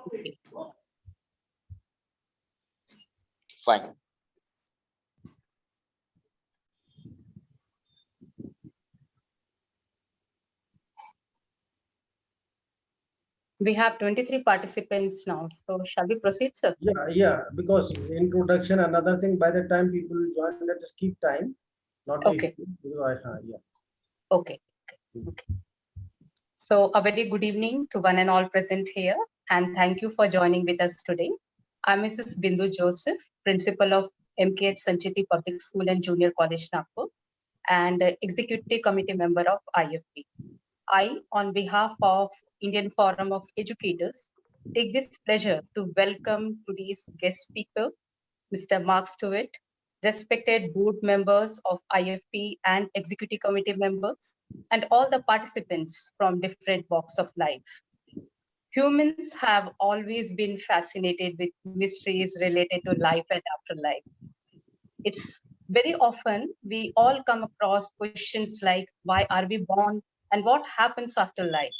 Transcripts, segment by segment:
Okay. Fine. We have 23 participants now. So shall we proceed, sir? Yeah, because introduction, another thing, by the time people join, let us keep time, not to Okay. yeah. Okay. Okay. So a very good evening to one and all present here, and thank you for joining with us today. I'm Mrs. Bindu Joseph, Principal of MKH Sancheti Public School and Junior College, Nagpur, and Executive Committee member of IFP. I, on behalf of Indian Forum of Educators, take this pleasure to welcome today's guest speaker, Mr. Marc Stuart, respected board members of IFP and executive committee members, and all the participants from different walks of life. Humans have always been fascinated with mysteries related to life and afterlife. It's very often we all come across questions like why are we born and what happens after life?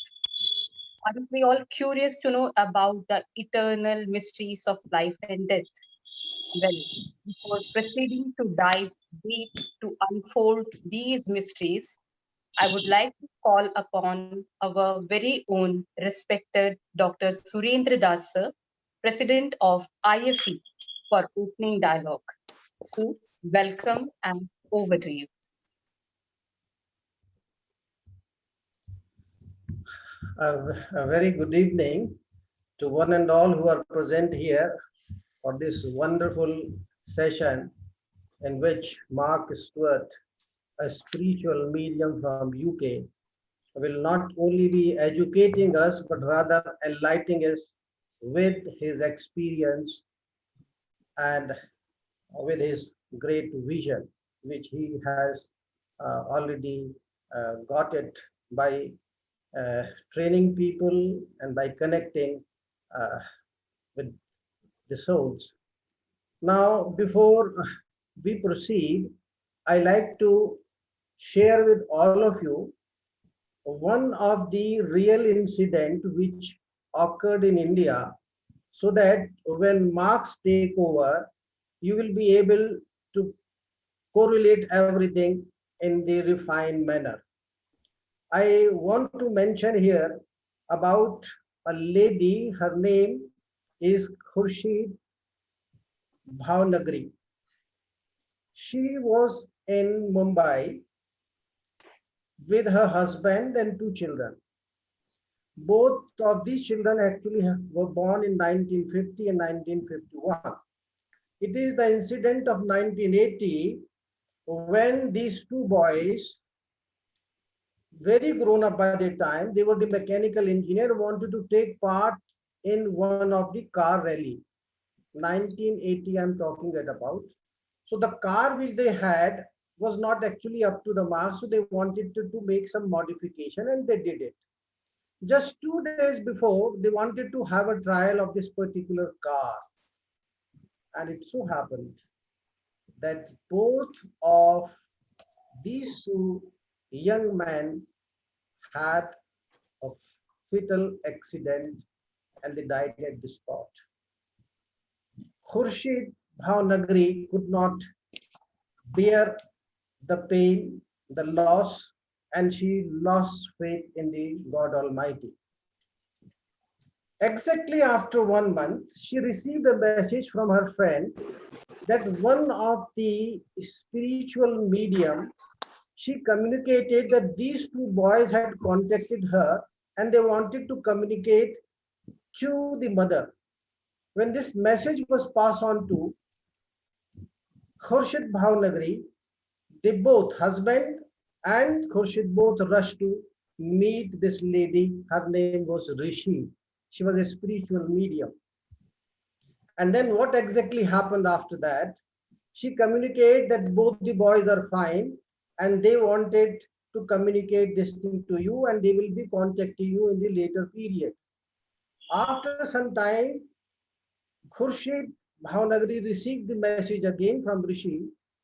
Aren't we all curious to know about the eternal mysteries of life and death? Well, before proceeding to dive deep to unfold these mysteries, I would like to call upon our very own respected Dr. Surendra Das, sir, President of IFE, for opening dialogue. So, welcome and over to you. A very good evening to one and all who are present here for this wonderful session in which Marc Stuart, a spiritual medium from UK, will not only be educating us but rather enlightening us with his experience and with his great vision, which he has already got it by training people and by connecting uh, with the souls. Now, before we proceed, I like to share with all of you one of the real incident which occurred in India, so that when Marx take over, you will be able to correlate everything in the refined manner. I want to mention here about a lady, her name is Khurshid Bhavnagri. She was in Mumbai with her husband and two children. Both of these children actually were born in 1950 and 1951. It is the incident of 1980 when these two boys, very grown up by the time, they were the mechanical engineer, wanted to take part in one of the car rally. 1980 I'm talking that about. So the car which they had was not actually up to the mark, so they wanted to make some modification and they did it. Just 2 days before, they wanted to have a trial of this particular car. And it so happened that both of these two young men had a fatal accident and they died at the spot. Khurshid Bhavnagri could not bear the pain, the loss, and she lost faith in the God Almighty. Exactly after 1 month, she received a message from her friend that one of the spiritual medium, she communicated that these two boys had contacted her and they wanted to communicate to the mother. When this message was passed on to Khurshid Bhavnagri, they both, husband and Khurshid, both rushed to meet this lady. Her name was Rishi. She was a spiritual medium. And then what exactly happened after that? She communicated that both the boys are fine and they wanted to communicate this thing to you and they will be contacting you in the later period. After some time, Khurshid Bhavnagri received the message again from Rishi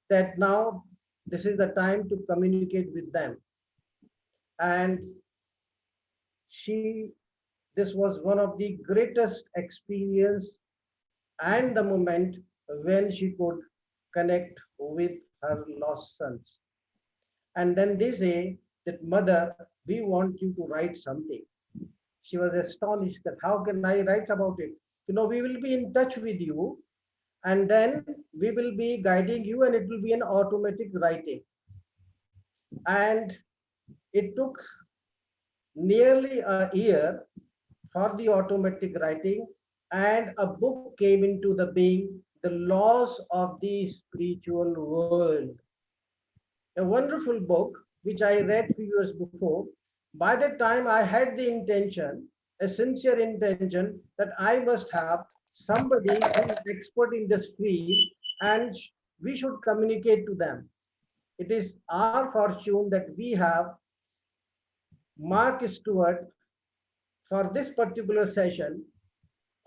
that now this is the time to communicate with them. And she this was one of the greatest experience and the moment when she could connect with her lost sons. And then they say that, mother, we want you to write something. She was astonished that how can I write about it? We will be in touch with you, and then we will be guiding you, and it will be an automatic writing. And it took nearly a year for the automatic writing, and a book came into the being, The Laws of the Spiritual World. A wonderful book which I read few years before. By that time, I had the intention, a sincere intention, that I must have somebody who is expert in this field, and we should communicate to them. It is our fortune that we have Marc Stuart for this particular session,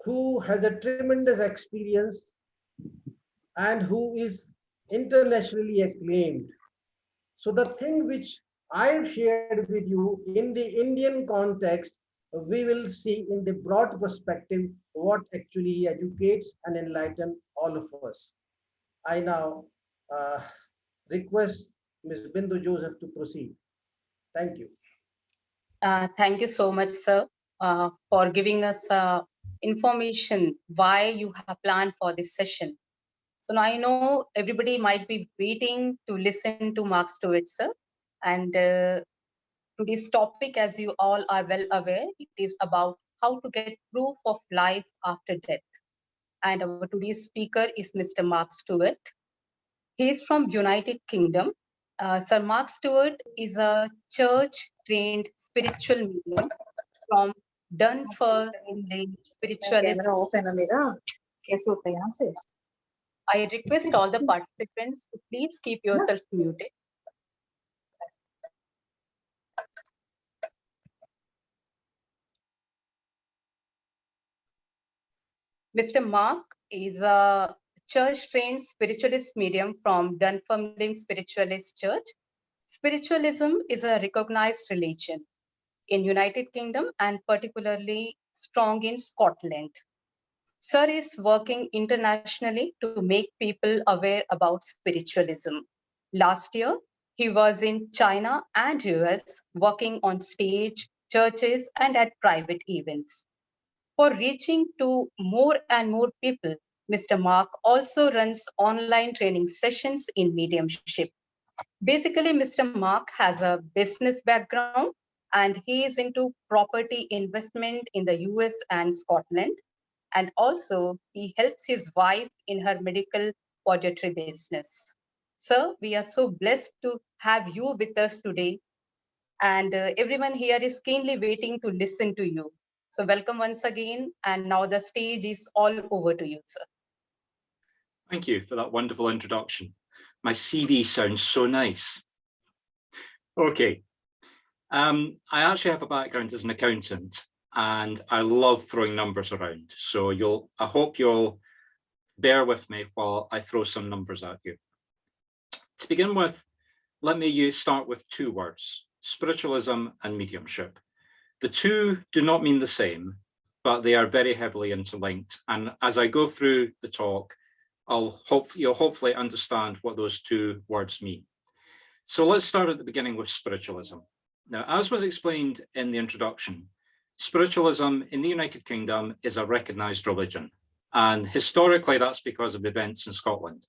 who has a tremendous experience and who is internationally acclaimed. So the thing which I have shared with you in the Indian context, we will see in the broad perspective what actually educates and enlightens all of us. I now request Ms. Bindu Joseph to proceed. Thank you. Thank you so much, sir, for giving us information why you have planned for this session. So now I know everybody might be waiting to listen to Marc Stuart, sir. And today's topic, as you all are well aware, it is about how to get proof of life after death. And our today's speaker is Mr. Marc Stuart. He is from United Kingdom. Sir Marc Stuart is a church-trained spiritual medium from Dunfermline Spiritualist. I request all the participants to please keep yourself muted. Mr. Marc is a church-trained spiritualist medium from Dunfermline Spiritualist Church. Spiritualism is a recognized religion in United Kingdom and particularly strong in Scotland. Sir is working internationally to make people aware about spiritualism. Last year, he was in China and US working on stage, churches, and at private events. For reaching to more and more people, Mr. Marc also runs online training sessions in mediumship. Basically, Mr. Marc has a business background and he is into property investment in the US and Scotland. And also, he helps his wife in her medical podiatry business. Sir, we are so blessed to have you with us today. And everyone here is keenly waiting to listen to you. So welcome once again. And now the stage is all over to you, sir. Thank you for that wonderful introduction. My CV sounds so nice. Okay. I actually have a background as an accountant and I love throwing numbers around. So I hope you'll bear with me while I throw some numbers at you. To begin with, let me start with two words, spiritualism and mediumship. The two do not mean the same, but they are very heavily interlinked. And as I go through the talk, you'll hopefully understand what those two words mean. So let's start at the beginning with spiritualism. Now, as was explained in the introduction, spiritualism in the United Kingdom is a recognized religion. And historically, that's because of events in Scotland.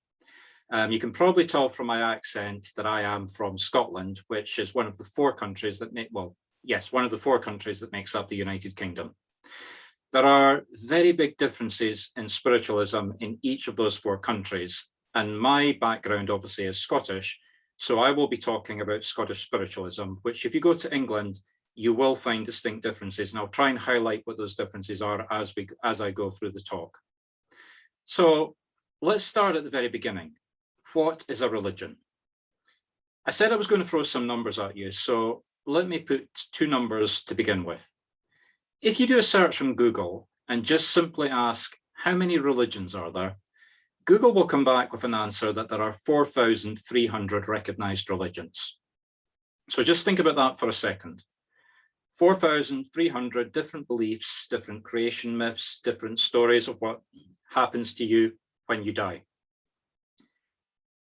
You can probably tell from my accent that I am from Scotland, which is one of the four countries that one of the four countries that makes up the United Kingdom. There are very big differences in spiritualism in each of those four countries. And my background obviously is Scottish. So I will be talking about Scottish spiritualism, which if you go to England, you will find distinct differences. And I'll try and highlight what those differences are as I go through the talk. So let's start at the very beginning. What is a religion? I said I was going to throw some numbers at you. So let me put two numbers to begin with. If you do a search on Google and just simply ask, how many religions are there? Google will come back with an answer that there are 4,300 recognized religions. So just think about that for a second. 4,300 different beliefs, different creation myths, different stories of what happens to you when you die.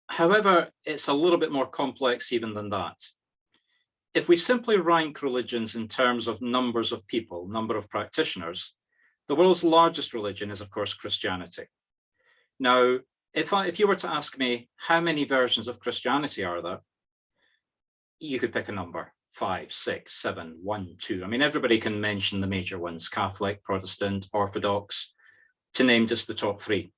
However, it's a little bit more complex even than that. If we simply rank religions in terms of numbers of people, number of practitioners, the world's largest religion is, of course, Christianity. Now, if you were to ask me how many versions of Christianity are there, you could pick a number, 5, 6, 7, 1, 2. I mean, everybody can mention the major ones, Catholic, Protestant, Orthodox, to name just the top 3.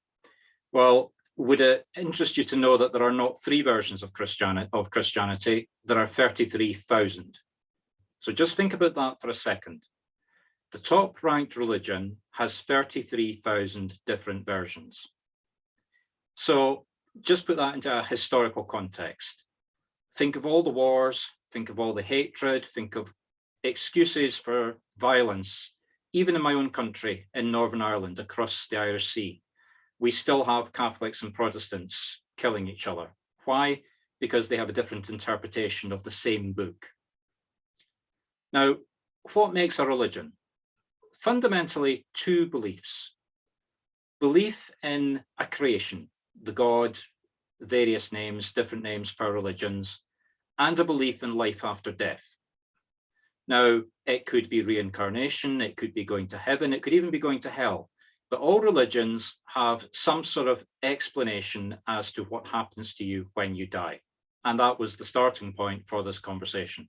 Well, would it interest you to know that there are not 3 versions of Christianity, there are 33,000. So just think about that for a second. The top ranked religion has 33,000 different versions. So just put that into a historical context. Think of all the wars, think of all the hatred, think of excuses for violence. Even in my own country, in Northern Ireland, across the Irish Sea, we still have Catholics and Protestants killing each other. Why? Because they have a different interpretation of the same book. Now, what makes a religion? Fundamentally, 2 beliefs. Belief in a creation, the God, various names, different names per religions, and a belief in life after death. Now, it could be reincarnation, it could be going to heaven, it could even be going to hell. But all religions have some sort of explanation as to what happens to you when you die. And that was the starting point for this conversation.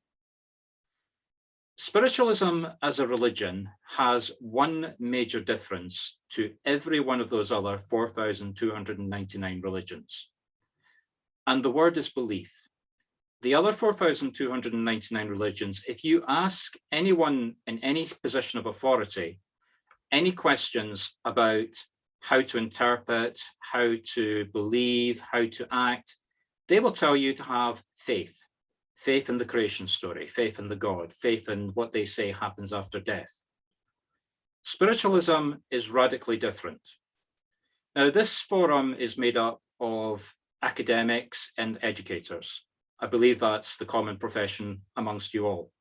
Spiritualism as a religion has one major difference to every one of those other 4,299 religions. And the word is belief. The other 4,299 religions, if you ask anyone in any position of authority, any questions about how to interpret, how to believe, how to act, they will tell you to have faith. Faith in the creation story, faith in the God, faith in what they say happens after death. Spiritualism is radically different. Now, this forum is made up of academics and educators. I believe that's the common profession amongst you all.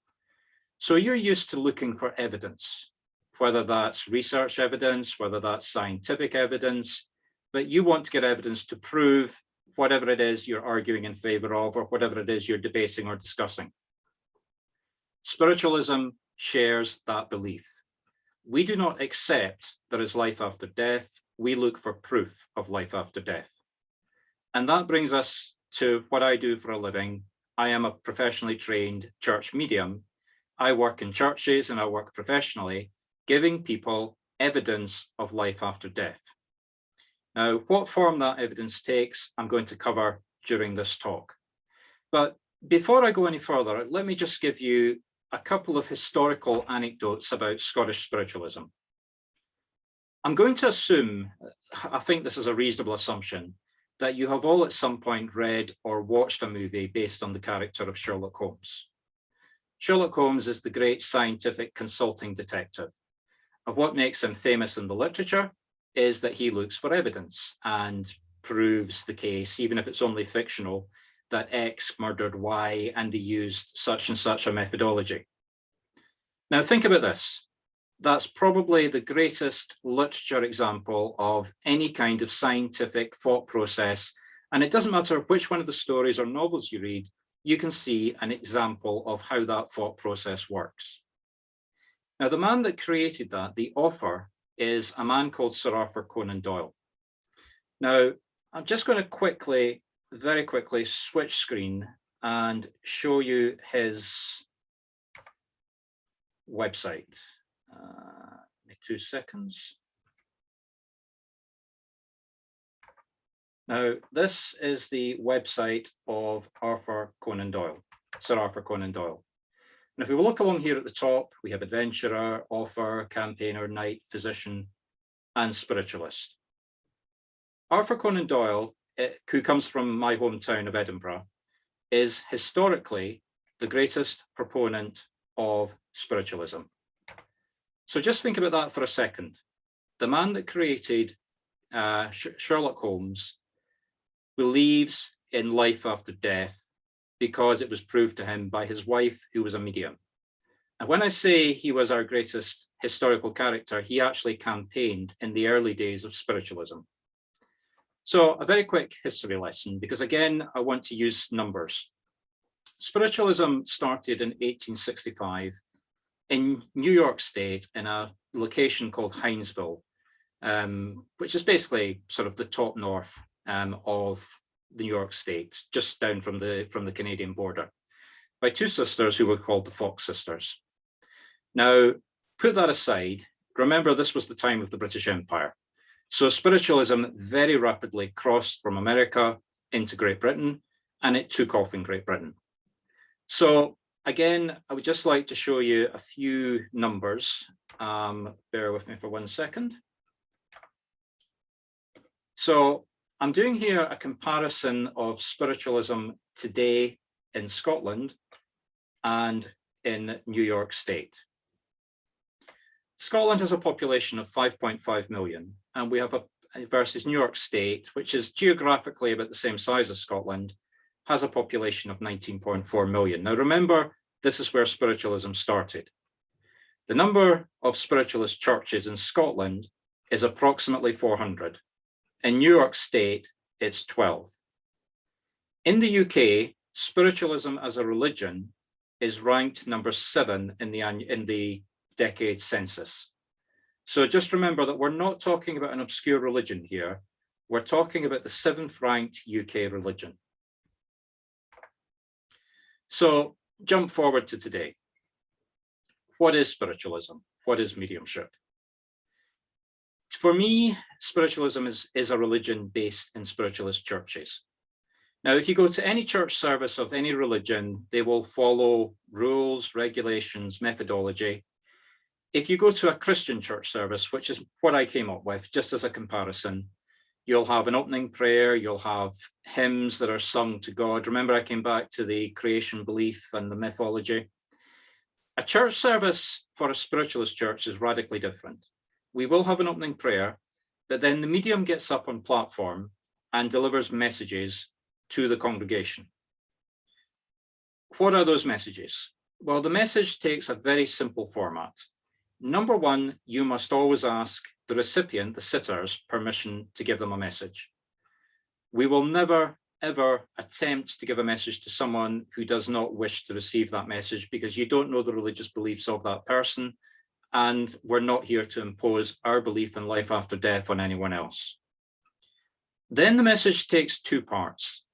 So you're used to looking for evidence, whether that's research evidence, whether that's scientific evidence, but you want to get evidence to prove whatever it is you're arguing in favor of, or whatever it is you're debating or discussing. Spiritualism shares that belief. We do not accept there is life after death. We look for proof of life after death. And that brings us to what I do for a living. I am a professionally trained church medium. I work in churches and I work professionally, giving people evidence of life after death. Now, what form that evidence takes, I'm going to cover during this talk. But before I go any further, let me just give you a couple of historical anecdotes about Scottish spiritualism. I'm going to assume, I think this is a reasonable assumption, that you have all at some point read or watched a movie based on the character of Sherlock Holmes. Sherlock Holmes is the great scientific consulting detective. And what makes him famous in the literature is that he looks for evidence and proves the case, even if it's only fictional, that X murdered Y and they used such and such a methodology. Now think about this. That's probably the greatest literature example of any kind of scientific thought process. And it doesn't matter which one of the stories or novels you read, you can see an example of how that thought process works. Now, the man that created that, the author, is a man called Sir Arthur Conan Doyle. Now, I'm just going to very quickly switch screen and show you his website. Give me 2 seconds. Now, this is the website of Arthur Conan Doyle, Sir Arthur Conan Doyle. And if we look along here at the top, we have adventurer, author, campaigner, knight, physician, and spiritualist. Arthur Conan Doyle, who comes from my hometown of Edinburgh, is historically the greatest proponent of spiritualism. So just think about that for a second. The man that created Sherlock Holmes believes in life after death because it was proved to him by his wife, who was a medium. And when I say he was our greatest historical character, he actually campaigned in the early days of spiritualism. So a very quick history lesson, because again, I want to use numbers. Spiritualism started in 1865 in New York State in a location called Hinesville, which is basically sort of the top north of the New York State, just down from the Canadian border, by two sisters who were called the Fox sisters. Now, put that aside, remember this was the time of the British Empire. So spiritualism very rapidly crossed from America into Great Britain, and it took off in Great Britain. So again, I would just like to show you a few numbers. Bear with me for 1 second. So I'm doing here a comparison of spiritualism today in Scotland and in New York State. Scotland has a population of 5.5 million, and we have versus New York State, which is geographically about the same size as Scotland, has a population of 19.4 million. Now remember, this is where spiritualism started. The number of spiritualist churches in Scotland is approximately 400. In New York State, it's 12. In the UK, spiritualism as a religion is ranked number 7 in the decade census. So just remember that we're not talking about an obscure religion here. We're talking about the 7th ranked UK religion. So jump forward to today. What is spiritualism? What is mediumship? For me, spiritualism is a religion based in spiritualist churches. Now, if you go to any church service of any religion, they will follow rules, regulations, methodology. If you go to a Christian church service, which is what I came up with, just as a comparison, you'll have an opening prayer, you'll have hymns that are sung to God. Remember, I came back to the creation belief and the mythology. A church service for a spiritualist church is radically different. We will have an opening prayer, but then the medium gets up on platform and delivers messages to the congregation. What are those messages? Well, the message takes a very simple format. Number one, you must always ask the recipient, the sitters, permission to give them a message. We will never, ever attempt to give a message to someone who does not wish to receive that message, because you don't know the religious beliefs of that person, and we're not here to impose our belief in life after death on anyone else. Then the message takes 2 parts.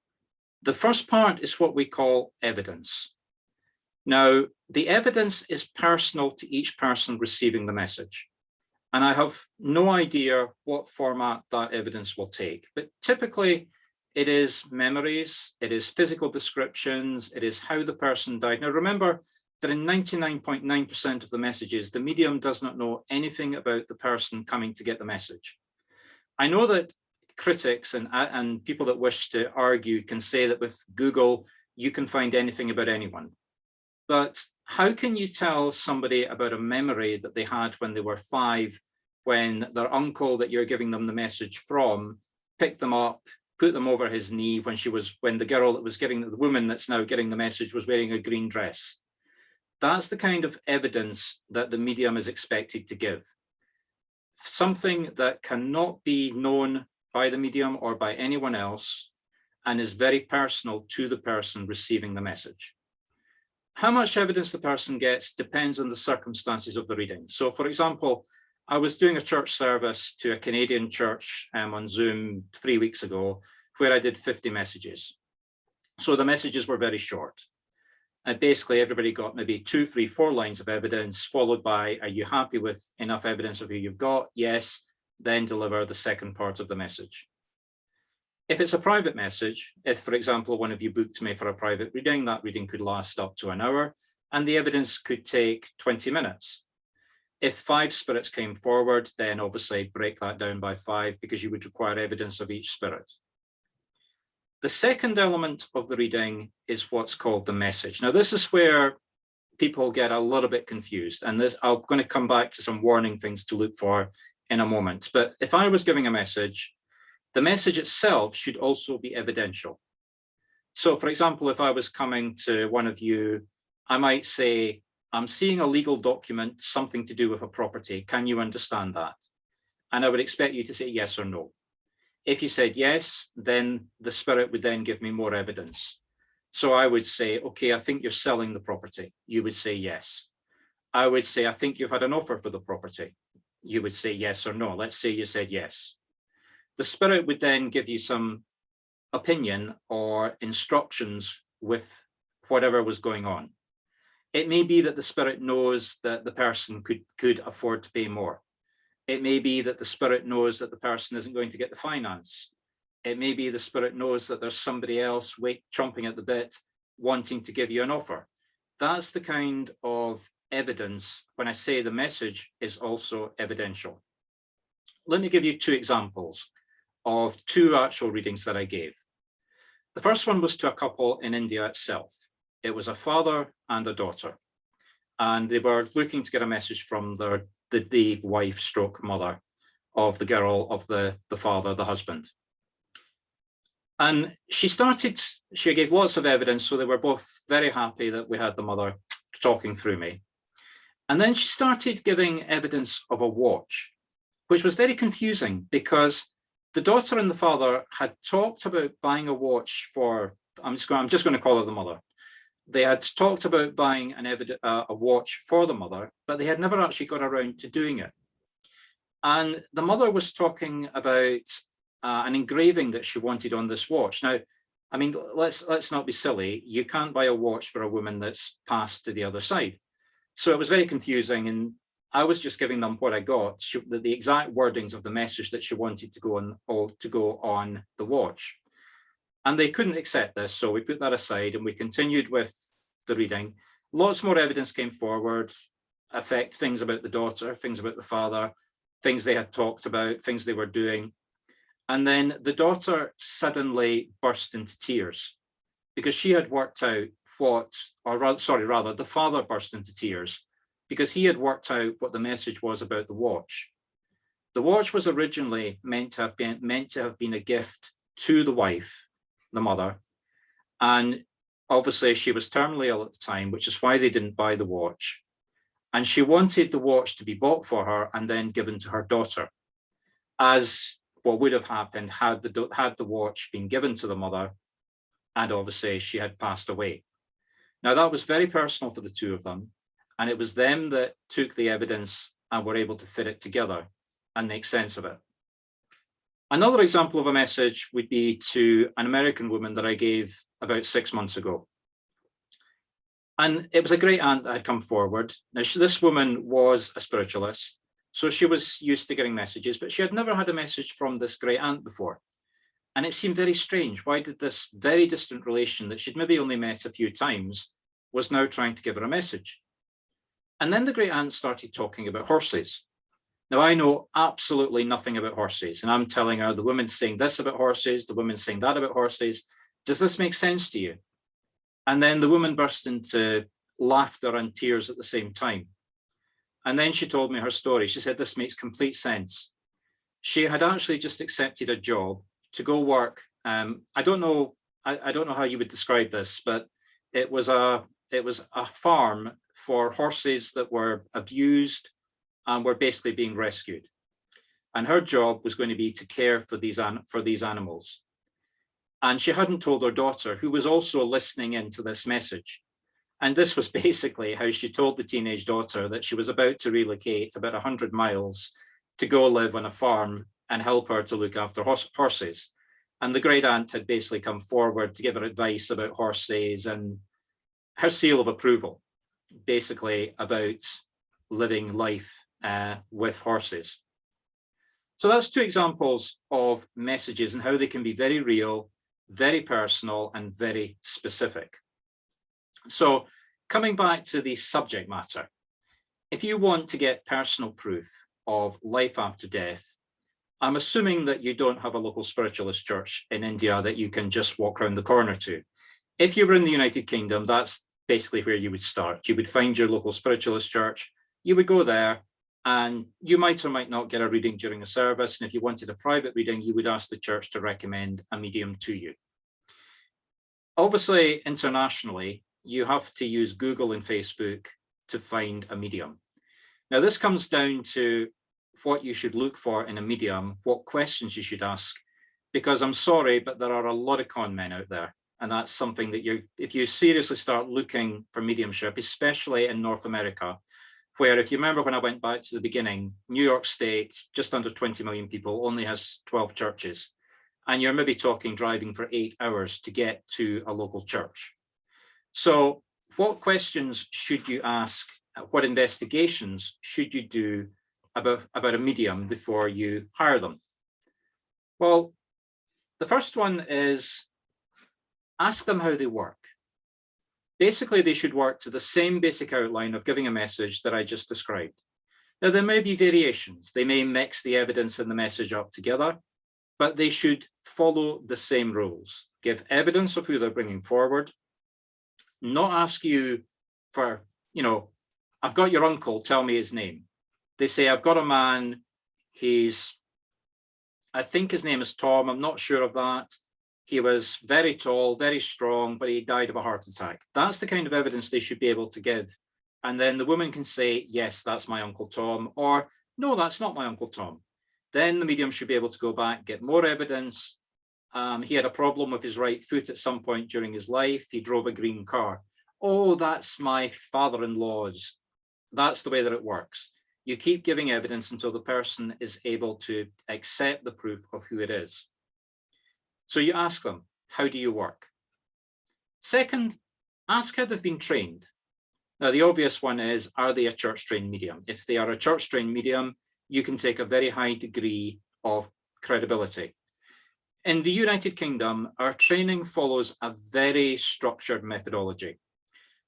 The first part is what we call evidence. Now, the evidence is personal to each person receiving the message. And I have no idea what format that evidence will take, but typically it is memories, it is physical descriptions, it is how the person died. Now, remember that in 99.9% of the messages, the medium does not know anything about the person coming to get the message. I know that critics and people that wish to argue can say that with Google, you can find anything about anyone. But how can you tell somebody about a memory that they had when they were 5, when their uncle that you're giving them the message from picked them up, put them over his knee when the girl that was getting, the woman that's now getting the message was wearing a green dress? That's the kind of evidence that the medium is expected to give. Something that cannot be known by the medium or by anyone else, and is very personal to the person receiving the message. How much evidence the person gets depends on the circumstances of the reading. So for example, I was doing a church service to a Canadian church on Zoom 3 weeks ago, where I did 50 messages. So the messages were very short. And basically everybody got maybe 2, 3, 4 lines of evidence, followed by, are you happy with enough evidence of who you've got? Yes, then deliver the second part of the message. If it's a private message, if, for example, one of you booked me for a private reading, that reading could last up to an hour, and the evidence could take 20 minutes. If 5 spirits came forward, then obviously break that down by 5, because you would require evidence of each spirit. The second element of the reading is what's called the message. Now, this is where people get a little bit confused, and I'm going to come back to some warning things to look for in a moment. But if I was giving a message, the message itself should also be evidential. So for example, if I was coming to one of you, I might say, I'm seeing a legal document, something to do with a property. Can you understand that? And I would expect you to say yes or no. If you said yes, then the Spirit would then give me more evidence. So I would say, okay, I think you're selling the property. You would say yes. I would say, I think you've had an offer for the property. You would say yes or no. Let's say you said yes. The Spirit would then give you some opinion or instructions with whatever was going on. It may be that the Spirit knows that the person could afford to pay more. It may be that the Spirit knows that the person isn't going to get the finance. It may be the Spirit knows that there's somebody else chomping at the bit, wanting to give you an offer. That's the kind of evidence when I say the message is also evidential. Let me give you two examples of two actual readings that I gave. The first one was to a couple in India itself. It was a father and a daughter, and they were looking to get a message from the wife stroke mother of the girl, of the father, the husband. And she gave lots of evidence, so they were both very happy that we had the mother talking through me. And then she started giving evidence of a watch, which was very confusing because the daughter and the father had talked about buying a watch for, I'm just going to call her the mother. They had talked about buying a watch for the mother, but they had never actually got around to doing it. And the mother was talking about an engraving that she wanted on this watch. Now, I mean, let's not be silly. You can't buy a watch for a woman that's passed to the other side. So it was very confusing, and I was just giving them what I got, the exact wordings of the message that she wanted to go on the watch. And they couldn't accept this, so we put that aside and we continued with the reading. Lots more evidence came forward, things about the daughter, things about the father, things they had talked about, things they were doing. And then the daughter suddenly burst into tears because she had worked out the father burst into tears because he had worked out what the message was about the watch. The watch was originally meant to have been a gift to the wife, the mother, and obviously she was terminally ill at the time, which is why they didn't buy the watch. And she wanted the watch to be bought for her and then given to her daughter, as what would have happened had the watch been given to the mother, and obviously she had passed away. Now that was very personal for the two of them, and it was them that took the evidence and were able to fit it together and make sense of it. Another example of a message would be to an American woman that I gave about 6 months ago. And it was a great aunt that had come forward. Now, this woman was a spiritualist, so she was used to getting messages, but she had never had a message from this great aunt before. And it seemed very strange. Why did this very distant relation that she'd maybe only met a few times was now trying to give her a message? And then the great aunt started talking about horses. Now, I know absolutely nothing about horses, and I'm telling her the woman's saying this about horses, the woman's saying that about horses. Does this make sense to you? And then the woman burst into laughter and tears at the same time. And then she told me her story. She said, this makes complete sense. She had actually just accepted a job to go work. I don't know how you would describe this, but it was a farm for horses that were abused and were basically being rescued. And her job was going to be to care for these animals. And she hadn't told her daughter, who was also listening into this message. And this was basically how she told the teenage daughter that she was about to relocate about 100 miles to go live on a farm and help her to look after horses. And the great aunt had basically come forward to give her advice about horses and her seal of approval, basically about living life with horses. So that's two examples of messages and how they can be very real, very personal, and very specific. So coming back to the subject matter, if you want to get personal proof of life after death, I'm assuming that you don't have a local spiritualist church in India that you can just walk around the corner to. If you were in the United Kingdom, that's basically where you would start. You would find your local spiritualist church, you would go there, and you might or might not get a reading during a service. And if you wanted a private reading, you would ask the church to recommend a medium to you. Obviously, internationally, you have to use Google and Facebook to find a medium. Now, this comes down to what you should look for in a medium, what questions you should ask, because I'm sorry, but there are a lot of con men out there. And that's something that if you seriously start looking for mediumship, especially in North America, where if you remember when I went back to the beginning, New York State, just under 20 million people, only has 12 churches. And you're maybe talking driving for 8 hours to get to a local church. So what questions should you ask? What investigations should you do about a medium before you hire them? Well, the first one is ask them how they work. Basically, they should work to the same basic outline of giving a message that I just described. Now, there may be variations. They may mix the evidence and the message up together, but they should follow the same rules. Give evidence of who they're bringing forward, not ask you for, I've got your uncle, tell me his name. They say, I've got a man, I think his name is Tom, I'm not sure of that. He was very tall, very strong, but he died of a heart attack. That's the kind of evidence they should be able to give. And then the woman can say, yes, that's my Uncle Tom, or no, that's not my Uncle Tom. Then the medium should be able to go back, get more evidence. He had a problem with his right foot at some point during his life. He drove a green car. Oh, that's my father-in-law's. That's the way that it works. You keep giving evidence until the person is able to accept the proof of who it is. So you ask them, how do you work? Second, ask how they've been trained. Now, the obvious one is, are they a church-trained medium? If they are a church-trained medium, you can take a very high degree of credibility. In the United Kingdom, our training follows a very structured methodology.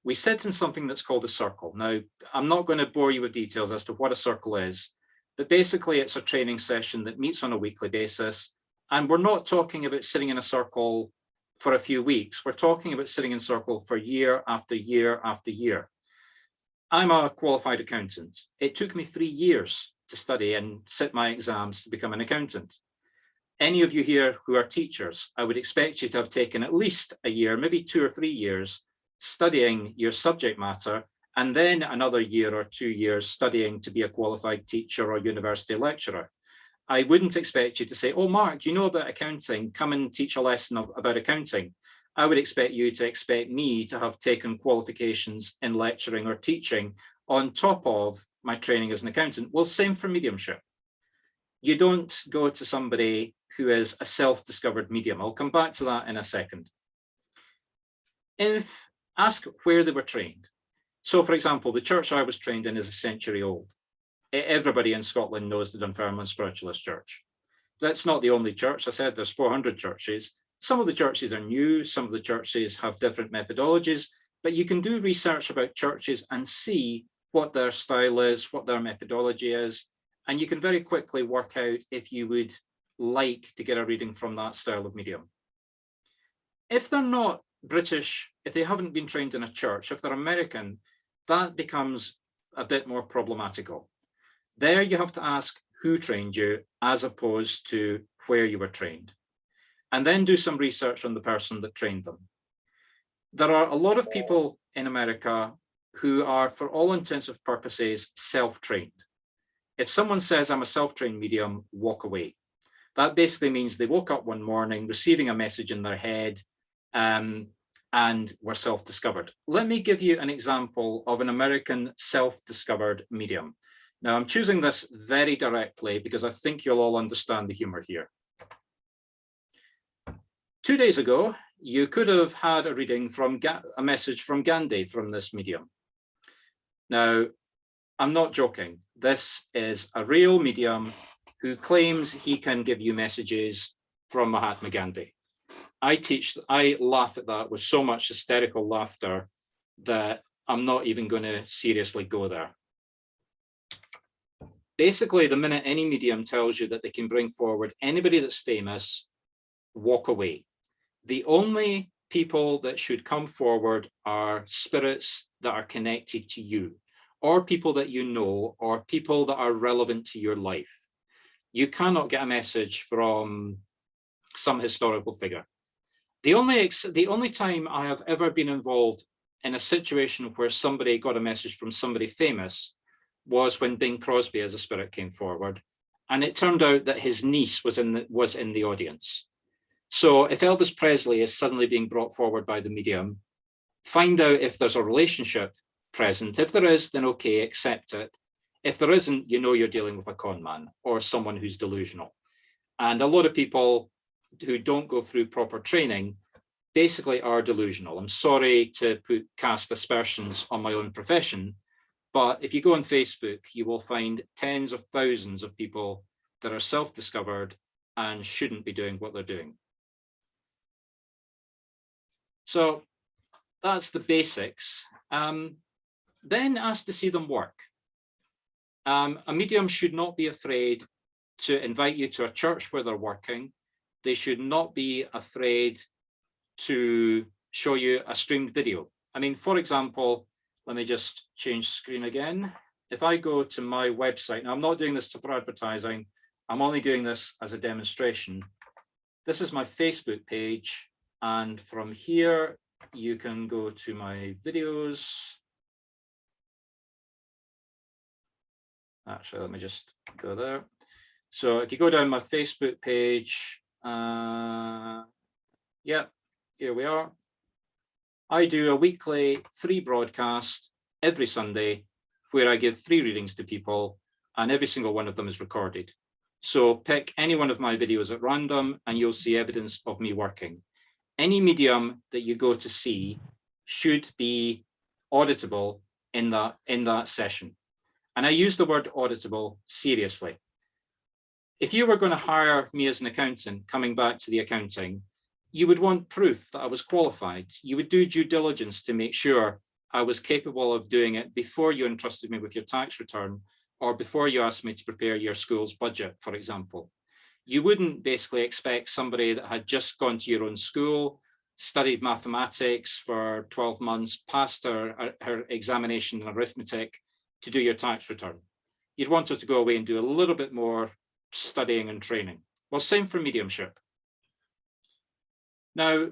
We sit in something that's called a circle. Now, I'm not going to bore you with details as to what a circle is, but basically it's a training session that meets on a weekly basis. And we're not talking about sitting in a circle for a few weeks. We're talking about sitting in a circle for year after year after year. I'm a qualified accountant. It took me 3 years to study and sit my exams to become an accountant. Any of you here who are teachers, I would expect you to have taken at least a year, maybe 2 or 3 years, studying your subject matter, and then another year or 2 years studying to be a qualified teacher or university lecturer. I wouldn't expect you to say, oh, Mark, you know about accounting, come and teach a lesson about accounting. I would expect you to expect me to have taken qualifications in lecturing or teaching on top of my training as an accountant. Well, same for mediumship. You don't go to somebody who is a self-discovered medium. I'll come back to that in a second. Ask where they were trained. So, for example, the church I was trained in is a century old. Everybody in Scotland knows the Dunfermline Spiritualist Church. That's not the only church. I said there's 400 churches. Some of the churches are new, some of the churches have different methodologies, but you can do research about churches and see what their style is, what their methodology is, and you can very quickly work out if you would like to get a reading from that style of medium. If they're not British, if they haven't been trained in a church, if they're American, that becomes a bit more problematical. There you have to ask who trained you as opposed to where you were trained, and then do some research on the person that trained them. There are a lot of people in America who are, for all intents and purposes, self-trained. If someone says, I'm a self-trained medium, walk away. That basically means they woke up one morning receiving a message in their head and were self-discovered. Let me give you an example of an American self-discovered medium. Now, I'm choosing this very directly because I think you'll all understand the humor here. 2 days ago, you could have had a reading from a message from Gandhi from this medium. Now, I'm not joking. This is a real medium who claims he can give you messages from Mahatma Gandhi. I laugh at that with so much hysterical laughter that I'm not even going to seriously go there. Basically, the minute any medium tells you that they can bring forward anybody that's famous, walk away. The only people that should come forward are spirits that are connected to you, or people that you know, or people that are relevant to your life. You cannot get a message from some historical figure. The only time I have ever been involved in a situation where somebody got a message from somebody famous was when Bing Crosby as a spirit came forward. And it turned out that his niece was in the audience. So if Elvis Presley is suddenly being brought forward by the medium, find out if there's a relationship present. If there is, then okay, accept it. If there isn't, you know you're dealing with a con man or someone who's delusional. And a lot of people who don't go through proper training basically are delusional. I'm sorry to cast aspersions on my own profession, but if you go on Facebook, you will find tens of thousands of people that are self-discovered and shouldn't be doing what they're doing. So that's the basics. Then ask to see them work. A medium should not be afraid to invite you to a church where they're working. They should not be afraid to show you a streamed video. I mean, for example, let me just change screen again. If I go to my website, now I'm not doing this for advertising, I'm only doing this as a demonstration. This is my Facebook page, and from here, you can go to my videos. Actually, let me just go there. So if you go down my Facebook page, yeah, here we are. I do a weekly free broadcast every Sunday where I give 3 readings to people, and every single one of them is recorded. So pick any one of my videos at random and you'll see evidence of me working. Any medium that you go to see should be auditable in that session. And I use the word auditable seriously. If you were going to hire me as an accountant, coming back to the accounting, you would want proof that I was qualified. You would do due diligence to make sure I was capable of doing it before you entrusted me with your tax return or before you asked me to prepare your school's budget, for example. You wouldn't basically expect somebody that had just gone to your own school, studied mathematics for 12 months, passed her examination in arithmetic to do your tax return. You'd want her to go away and do a little bit more studying and training. Well, same for mediumship. Now,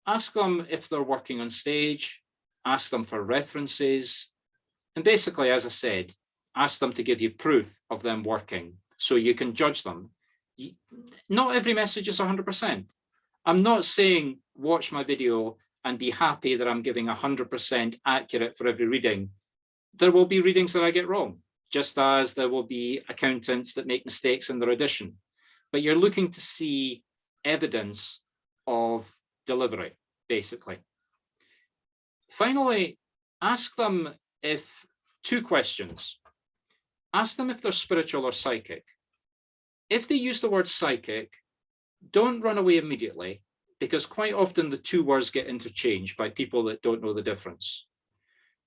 ask them if they're working on stage, ask them for references, and basically, as I said, ask them to give you proof of them working so you can judge them. Not every message is 100%. I'm not saying watch my video and be happy that I'm giving 100% accurate for every reading. There will be readings that I get wrong, just as there will be accountants that make mistakes in their addition. But you're looking to see evidence of delivery, basically. Finally, ask them if 2 questions. Ask them if they're spiritual or psychic. If they use the word psychic, don't run away immediately, because quite often the 2 words get interchanged by people that don't know the difference.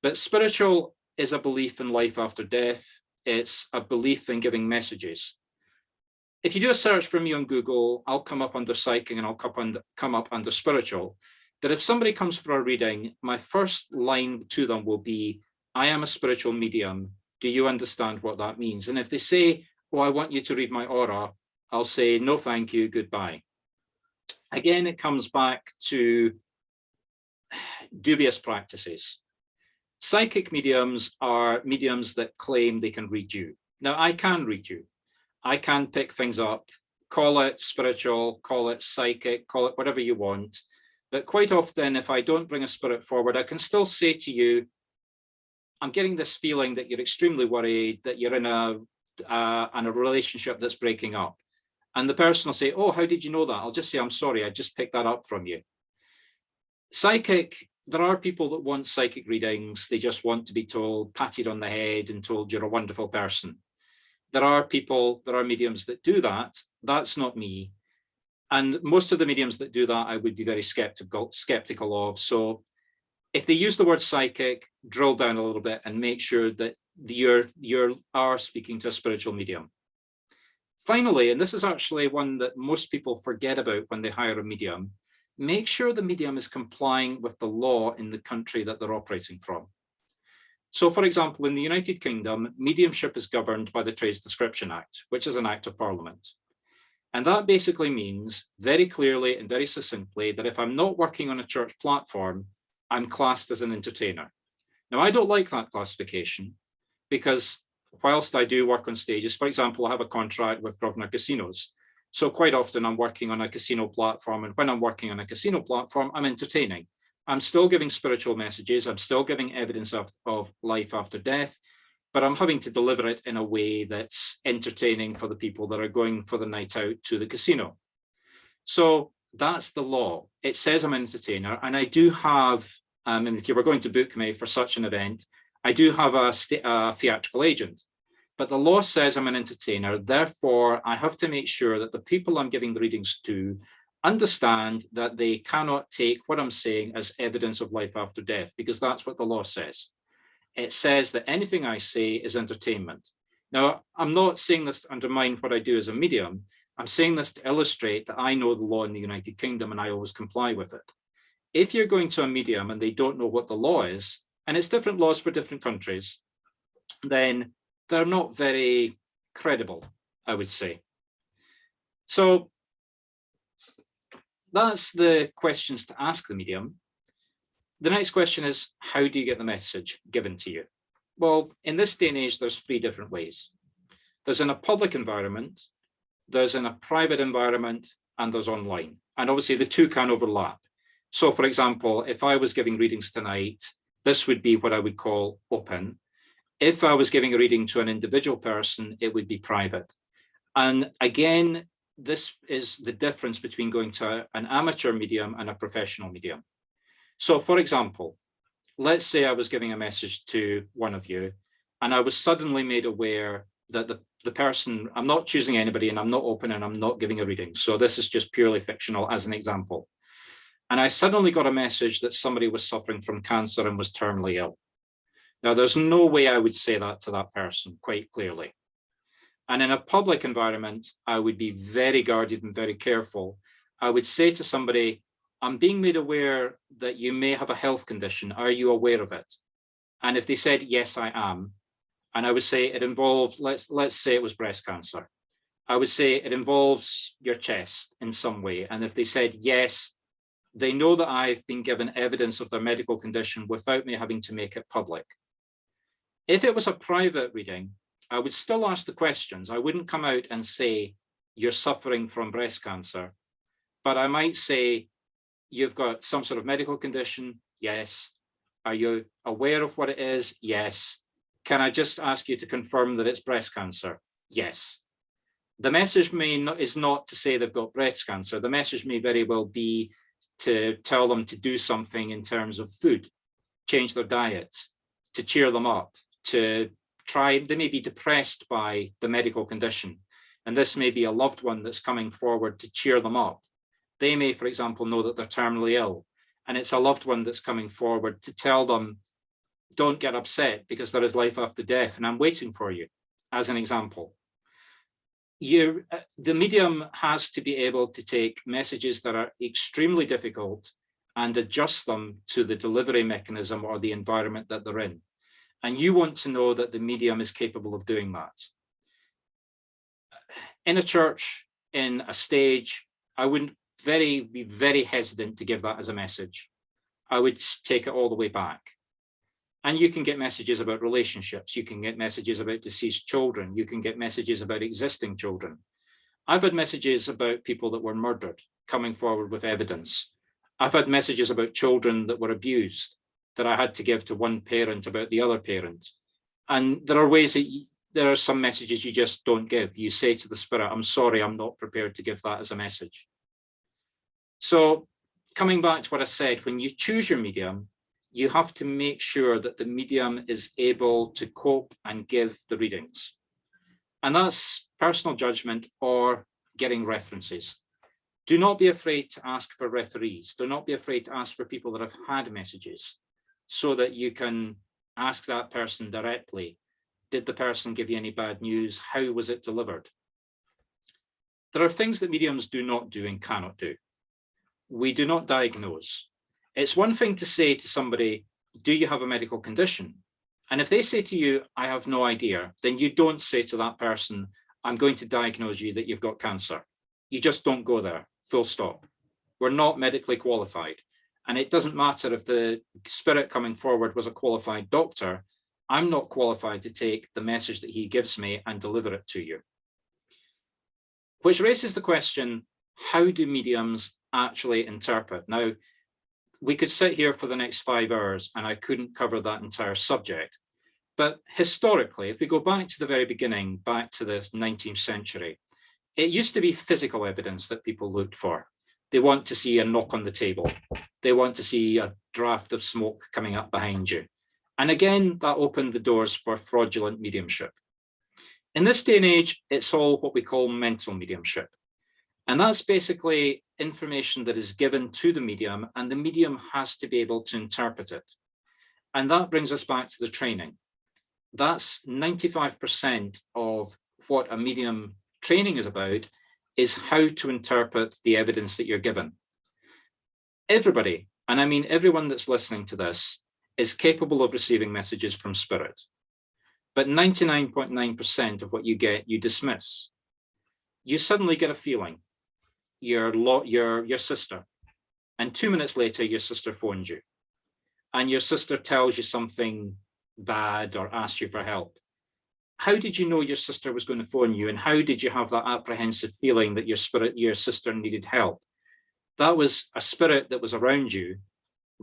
But spiritual is a belief in life after death. It's a belief in giving messages. If you do a search for me on Google, I'll come up under psychic and I'll come up under spiritual. But if somebody comes for a reading, my first line to them will be, I am a spiritual medium. Do you understand what that means? And if they say, oh, I want you to read my aura, I'll say, no, thank you, goodbye. Again, it comes back to dubious practices. Psychic mediums are mediums that claim they can read you. Now, I can read you. I can pick things up, call it spiritual, call it psychic, call it whatever you want. But quite often, if I don't bring a spirit forward, I can still say to you, I'm getting this feeling that you're extremely worried, that you're in a relationship that's breaking up. And the person will say, oh, how did you know that? I'll just say, I'm sorry, I just picked that up from you. Psychic, there are people that want psychic readings. They just want to be told, patted on the head and told you're a wonderful person. There are people, there are mediums that do that. That's not me. And most of the mediums that do that, I would be very skeptical of. So if they use the word psychic, drill down a little bit and make sure that you are speaking to a spiritual medium. Finally, and this is actually one that most people forget about when they hire a medium, make sure the medium is complying with the law in the country that they're operating from. So, for example, in the United Kingdom, mediumship is governed by the Trades Description Act, which is an act of Parliament. And that basically means very clearly and very succinctly that if I'm not working on a church platform, I'm classed as an entertainer. Now, I don't like that classification because whilst I do work on stages, for example, I have a contract with Grosvenor Casinos. So quite often I'm working on a casino platform, and when I'm working on a casino platform, I'm entertaining. I'm still giving spiritual messages. I'm still giving evidence of life after death, but I'm having to deliver it in a way that's entertaining for the people that are going for the night out to the casino. So that's the law. It says I'm an entertainer, and I do have, and if you were going to book me for such an event, I do have a theatrical agent. But the law says I'm an entertainer, therefore I have to make sure that the people I'm giving the readings to understand that they cannot take what I'm saying as evidence of life after death, because that's what the law says. It says that anything I say is entertainment. Now, I'm not saying this to undermine what I do as a medium. I'm saying this to illustrate that I know the law in the United Kingdom and I always comply with it. If you're going to a medium and they don't know what the law is, and it's different laws for different countries, then they're not very credible, I would say. So that's the questions to ask the medium. The next question is, how do you get the message given to you? Well, in this day and age, there's 3 different ways. There's in a public environment, there's in a private environment, and there's online. And obviously the 2 can overlap. So for example, if I was giving readings tonight, this would be what I would call open. If I was giving a reading to an individual person, it would be private. And again, this is the difference between going to an amateur medium and a professional medium. So for example, let's say I was giving a message to one of you, and I was suddenly made aware that the person, I'm not choosing anybody, and I'm not open, and I'm not giving a reading. So this is just purely fictional as an example. And I suddenly got a message that somebody was suffering from cancer and was terminally ill. Now, there's no way I would say that to that person quite clearly. And in a public environment, I would be very guarded and very careful. I would say to somebody, I'm being made aware that you may have a health condition. Are you aware of it? And if they said, yes, I am, and I would say it involved, let's say it was breast cancer. I would say it involves your chest in some way. And if they said, yes, they know that I've been given evidence of their medical condition without me having to make it public. If it was a private reading, I would still ask the questions. I wouldn't come out and say, you're suffering from breast cancer, but I might say, you've got some sort of medical condition? Yes. Are you aware of what it is? Yes. Can I just ask you to confirm that it's breast cancer? Yes. The message is not to say they've got breast cancer. The message may very well be to tell them to do something in terms of food, change their diets, to cheer them up, to try, they may be depressed by the medical condition. And this may be a loved one that's coming forward to cheer them up. They may, for example, know that they're terminally ill, and it's a loved one that's coming forward to tell them, don't get upset because there is life after death and I'm waiting for you, as an example. The medium has to be able to take messages that are extremely difficult and adjust them to the delivery mechanism or the environment that they're in. And you want to know that the medium is capable of doing that. In a church, in a stage, I wouldn't be very hesitant to give that as a message. I would take it all the way back. And you can get messages about relationships. You can get messages about deceased children. You can get messages about existing children. I've had messages about people that were murdered coming forward with evidence. I've had messages about children that were abused that I had to give to one parent about the other parent. And there are ways that there are some messages you just don't give. You say to the spirit, I'm sorry, I'm not prepared to give that as a message. So coming back to what I said, when you choose your medium, you have to make sure that the medium is able to cope and give the readings. And that's personal judgment or getting references. Do not be afraid to ask for referees. Do not be afraid to ask for people that have had messages so that you can ask that person directly. Did the person give you any bad news? How was it delivered? There are things that mediums do not do and cannot do. We do not diagnose. It's one thing to say to somebody, do you have a medical condition? And if they say to you, I have no idea, then you don't say to that person, I'm going to diagnose you that you've got cancer. You just don't go there, full stop. We're not medically qualified. And it doesn't matter if the spirit coming forward was a qualified doctor, I'm not qualified to take the message that he gives me and deliver it to you. Which raises the question, how do mediums actually interpret? Now, we could sit here for the next 5 hours and I couldn't cover that entire subject. But historically, if we go back to the very beginning, back to the 19th century, it used to be physical evidence that people looked for. They want to see a knock on the table. They want to see a draft of smoke coming up behind you. And again, that opened the doors for fraudulent mediumship. In this day and age, it's all what we call mental mediumship. And that's basically information that is given to the medium, and the medium has to be able to interpret it. And that brings us back to the training. That's 95% of what a medium training is about, is how to interpret the evidence that you're given. Everybody, and I mean everyone that's listening to this, is capable of receiving messages from spirit. But 99.9% of what you get, you dismiss. You suddenly get a feeling, your sister, and 2 minutes later, your sister phones you, and your sister tells you something bad or asks you for help. How did you know your sister was going to phone you, and how did you have that apprehensive feeling that your sister needed help? That was a spirit that was around you,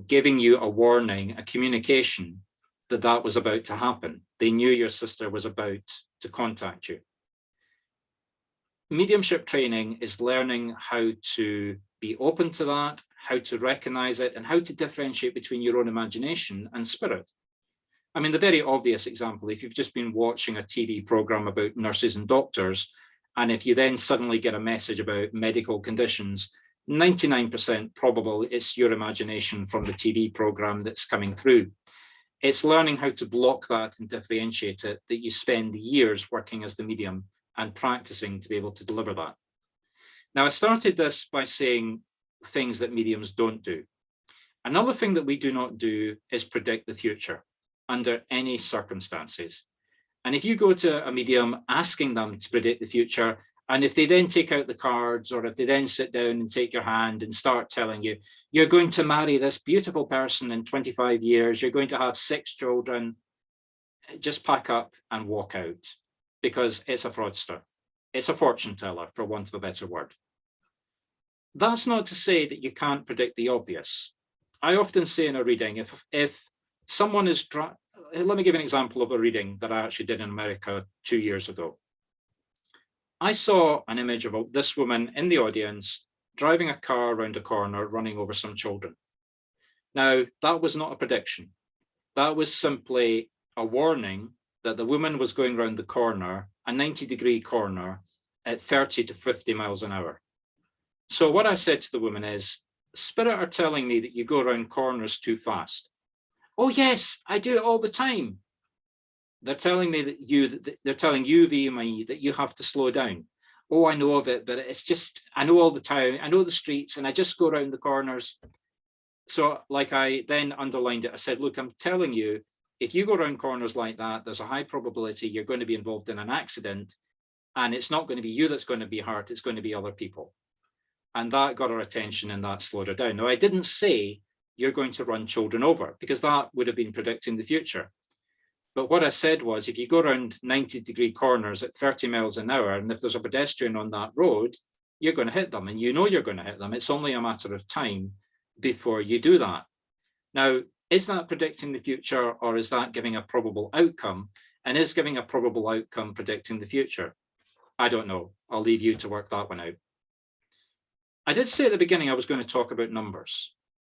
giving you a warning, a communication that was about to happen. They knew your sister was about to contact you. Mediumship training is learning how to be open to that, how to recognize it, and how to differentiate between your own imagination and spirit. I mean, the very obvious example, if you've just been watching a TV program about nurses and doctors, and if you then suddenly get a message about medical conditions, 99% probable it's your imagination from the TV program that's coming through. It's learning how to block that and differentiate it, that you spend years working as the medium and practicing to be able to deliver that. Now, I started this by saying things that mediums don't do. Another thing that we do not do is predict the future under any circumstances. And if you go to a medium asking them to predict the future, and if they then take out the cards, or if they then sit down and take your hand and start telling you, you're going to marry this beautiful person in 25 years, you're going to have 6 children, just pack up and walk out, because it's a fraudster. It's a fortune teller, for want of a better word. That's not to say that you can't predict the obvious. I often say in a reading, if someone is, let me give an example of a reading that I actually did in America 2 years ago. I saw an image of this woman in the audience driving a car around a corner, running over some children. Now, that was not a prediction. That was simply a warning that the woman was going around the corner, a 90-degree corner, at 30 to 50 miles an hour. So what I said to the woman is, Spirit are telling me that you go around corners too fast. Oh yes, I do it all the time. They're telling me they're telling you via me that you have to slow down. Oh, I know of it, but it's just, I know all the time, I know the streets, and I just go around the corners. So like I then underlined it, I said, look, I'm telling you, if you go around corners like that, there's a high probability you're going to be involved in an accident, and it's not going to be you that's going to be hurt, it's going to be other people. And that got her attention and that slowed her down. Now, I didn't say you're going to run children over, because that would have been predicting the future. But what I said was, if you go around 90-degree corners at 30 miles an hour, and if there's a pedestrian on that road, you're going to hit them, and you know you're going to hit them. It's only a matter of time before you do that. Now, is that predicting the future, or is that giving a probable outcome? And is giving a probable outcome predicting the future? I don't know. I'll leave you to work that one out. I did say at the beginning I was going to talk about numbers.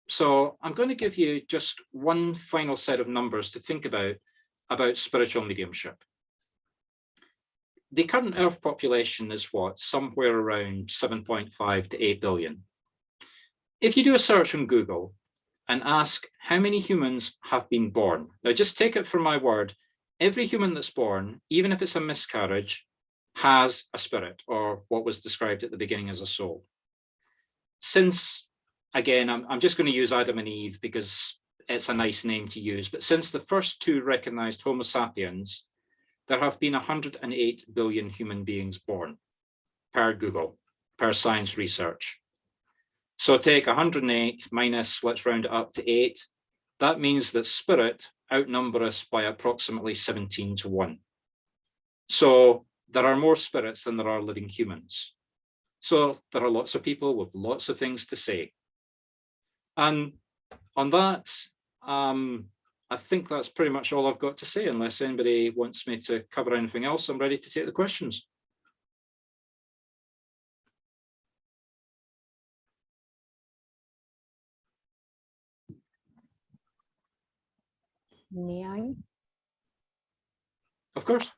So I'm going to give you just one final set of numbers to think about spiritual mediumship. The current Earth population is what? Somewhere around 7.5 to 8 billion. If you do a search on Google and ask how many humans have been born, now just take it for my word, every human that's born, even if it's a miscarriage, has a spirit, or what was described at the beginning as a soul. Since, again, I'm just going to use Adam and Eve because it's a nice name to use, but since the first 2 recognized Homo sapiens, there have been 108 billion human beings born per Google, per science research. So take 108 minus, let's round it up to 8. That means that spirit outnumber us by approximately 17 to 1. So there are more spirits than there are living humans. So there are lots of people with lots of things to say. And on that, I think that's pretty much all I've got to say. Unless anybody wants me to cover anything else, I'm ready to take the questions. May I? Of course.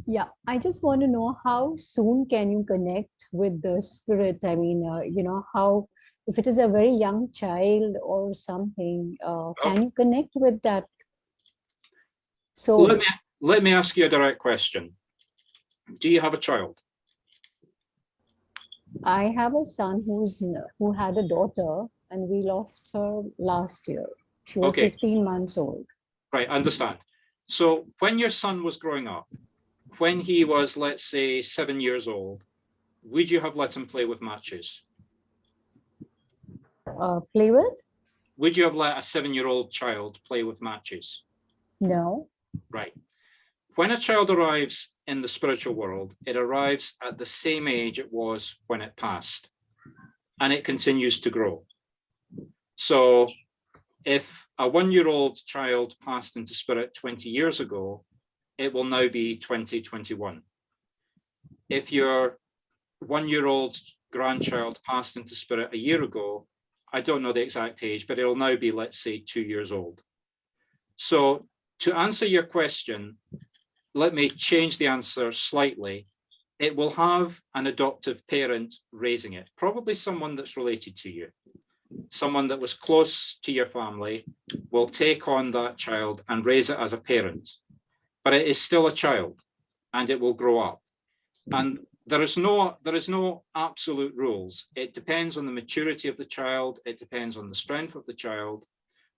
Yeah, I just want to know how soon can you connect with the spirit? I mean, how, if it is a very young child or something, can you connect with that? So Let me ask you a direct question. Do you have a child? I have a son who had a daughter, and we lost her last year. She was Okay. 15 months old. Right, I understand. So when your son was growing up, when he was, let's say, 7 years old, would you have let him play with matches? Play with? Would you have let a 7-year-old child play with matches? No. Right. When a child arrives in the spiritual world, it arrives at the same age it was when it passed, and it continues to grow. So if a 1-year-old child passed into spirit 20 years ago, it will now be 2021. If your 1-year-old grandchild passed into spirit a year ago, I don't know the exact age, but it'll now be, let's say, 2 years old. So to answer your question, let me change the answer slightly. It will have an adoptive parent raising it, probably someone that's related to you. Someone that was close to your family will take on that child and raise it as a parent. But it is still a child, and it will grow up. And there is no absolute rules. It depends on the maturity of the child. It depends on the strength of the child.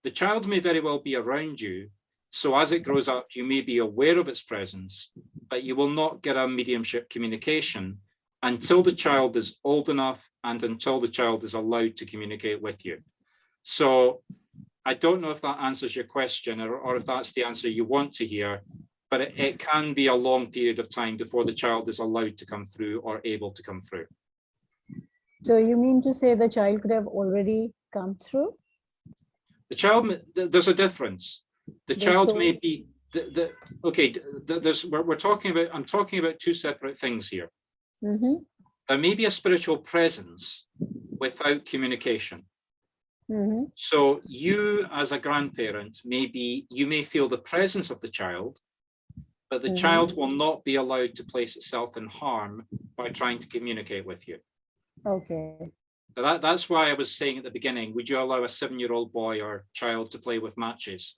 The child may very well be around you. So as it grows up, you may be aware of its presence, but you will not get a mediumship communication until the child is old enough and until the child is allowed to communicate with you. So I don't know if that answers your question or if that's the answer you want to hear, but it can be a long period of time before the child is allowed to come through or able to come through. So you mean to say the child could have already come through? The child, there's a difference. The child may be, okay, I'm talking about two separate things here. Mm-hmm. There may be a spiritual presence without communication. Mm-hmm. So you as a grandparent, you may feel the presence of the child, but the child will not be allowed to place itself in harm by trying to communicate with you. Okay. So that's why I was saying at the beginning, would you allow a 7-year-old boy or child to play with matches?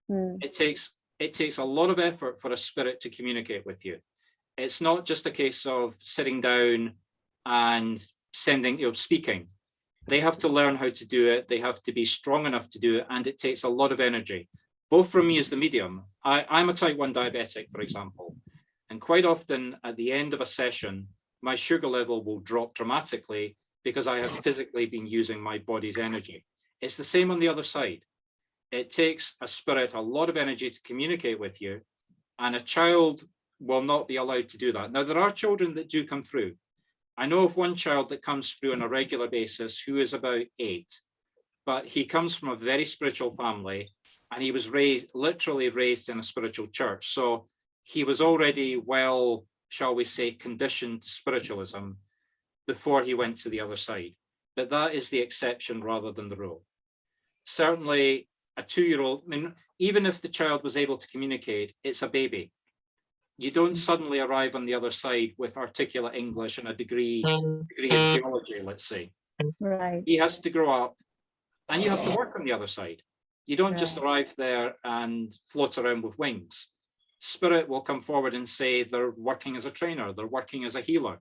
It takes a lot of effort for a spirit to communicate with you. It's not just a case of sitting down and speaking. They have to learn how to do it. They have to be strong enough to do it. And it takes a lot of energy, both from me as the medium. I'm a type 1 diabetic, for example. And quite often at the end of a session, my sugar level will drop dramatically because I have physically been using my body's energy. It's the same on the other side. It takes a spirit a lot of energy to communicate with you, and a child will not be allowed to do that. Now, there are children that do come through. I know of one child that comes through on a regular basis who is about 8, but he comes from a very spiritual family, and he was literally raised in a spiritual church. So he was already well, shall we say, conditioned to spiritualism before he went to the other side. But that is the exception rather than the rule. Certainly, a 2-year-old, I mean, even if the child was able to communicate, it's a baby. You don't suddenly arrive on the other side with articulate English and a degree in theology, let's say. Right. He has to grow up, and you have to work on the other side. You don't just arrive there and float around with wings. Spirit will come forward and say they're working as a trainer, they're working as a healer,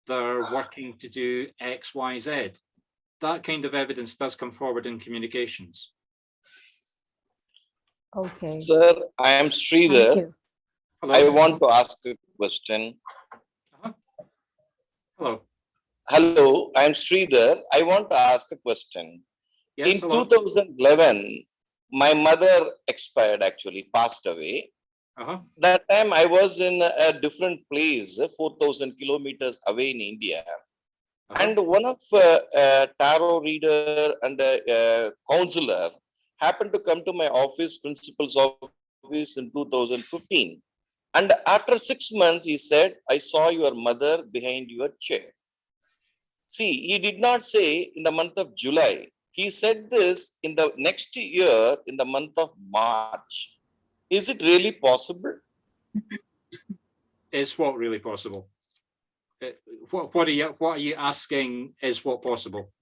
they're working to do X, Y, Z. That kind of evidence does come forward in communications. Okay. Sir, I am Thank Sridhar. you. Hello. I want to ask a question. Hello. Hello, I'm Sridhar. I want to ask a question. Yes, In hello. 2011, my mother expired, actually passed away. Uh-huh. That time I was in a different place, 4,000 kilometers away in India. Uh-huh. And one of tarot reader and counselor happened to come to my office, principal's office in 2015. And after 6 months, he said, I saw your mother behind your chair. See, he did not say in the month of July. He said this in the next year, in the month of March. Is it really possible? Is what really possible? What are you asking? Is what possible?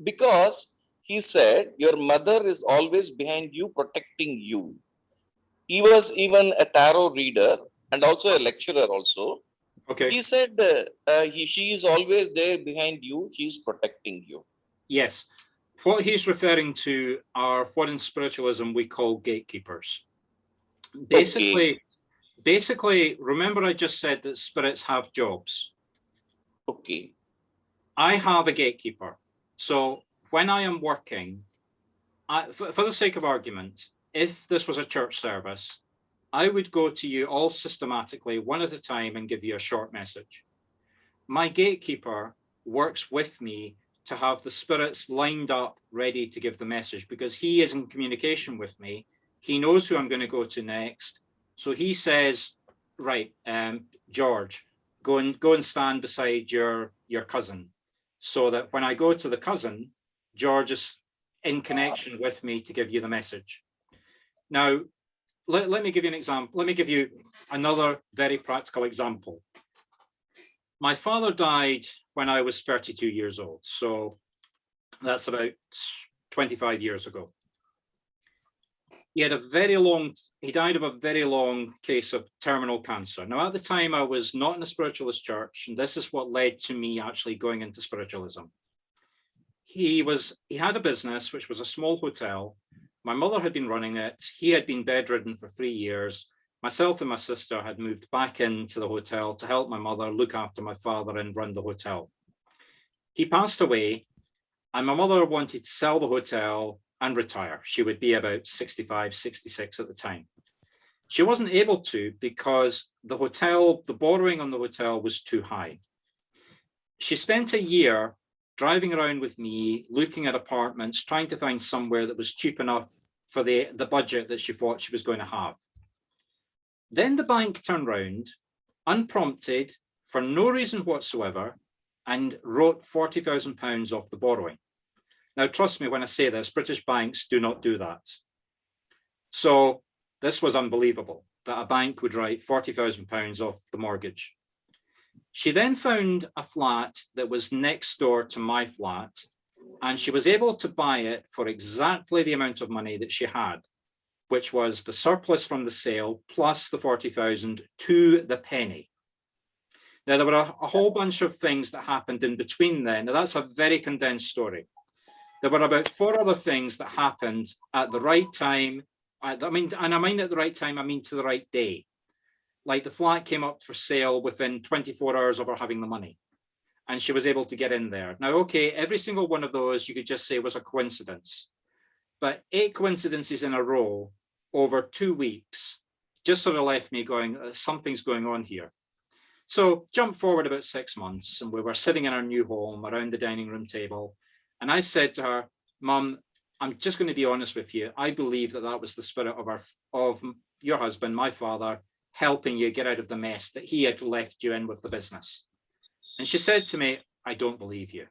Because he said your mother is always behind you, protecting you. He was even a tarot reader and also a lecturer also. Okay. He said she is always there behind you. She is protecting you. Yes. What he's referring to are what in spiritualism we call gatekeepers. Basically, remember I just said that spirits have jobs. Okay. I have a gatekeeper. So when I am working, for the sake of argument, if this was a church service, I would go to you all systematically, one at a time, and give you a short message. My gatekeeper works with me to have the spirits lined up, ready to give the message, because he is in communication with me. He knows who I'm going to go to next. So he says, right, George, go and stand beside your cousin, so that when I go to the cousin, George is in connection with me to give you the message. Now, let me give you an example. Let me give you another very practical example. My father died when I was 32 years old. So that's about 25 years ago. He died of a very long case of terminal cancer. Now, at the time, I was not in a spiritualist church, and this is what led to me actually going into spiritualism. He had a business, which was a small hotel. My mother had been running it. He had been bedridden for 3 years. Myself and my sister had moved back into the hotel to help my mother look after my father and run the hotel. He passed away, and my mother wanted to sell the hotel and retire. She would be about 65, 66 at the time. She wasn't able to because the borrowing on the hotel was too high. She spent a year driving around with me, looking at apartments, trying to find somewhere that was cheap enough for the budget that she thought she was going to have. Then the bank turned round, unprompted, for no reason whatsoever, and wrote £40,000 off the borrowing. Now, trust me when I say this, British banks do not do that. So this was unbelievable, that a bank would write £40,000 off the mortgage. She then found a flat that was next door to my flat, and she was able to buy it for exactly the amount of money that she had, which was the surplus from the sale plus the 40,000 to the penny. Now, there were a whole bunch of things that happened in between then. Now, that's a very condensed story. There were about 4 other things that happened at the right time. And I mean at the right time, I mean to the right day. Like the flat came up for sale within 24 hours of her having the money, and she was able to get in there. Now, okay, every single one of those you could just say was a coincidence, but 8 coincidences in a row over 2 weeks just sort of left me going, something's going on here. So jump forward about 6 months, and we were sitting in our new home around the dining room table. And I said to her, Mum, I'm just going to be honest with you. I believe that was the spirit of your husband, my father, helping you get out of the mess that he had left you in with the business. And she said to me, I don't believe you.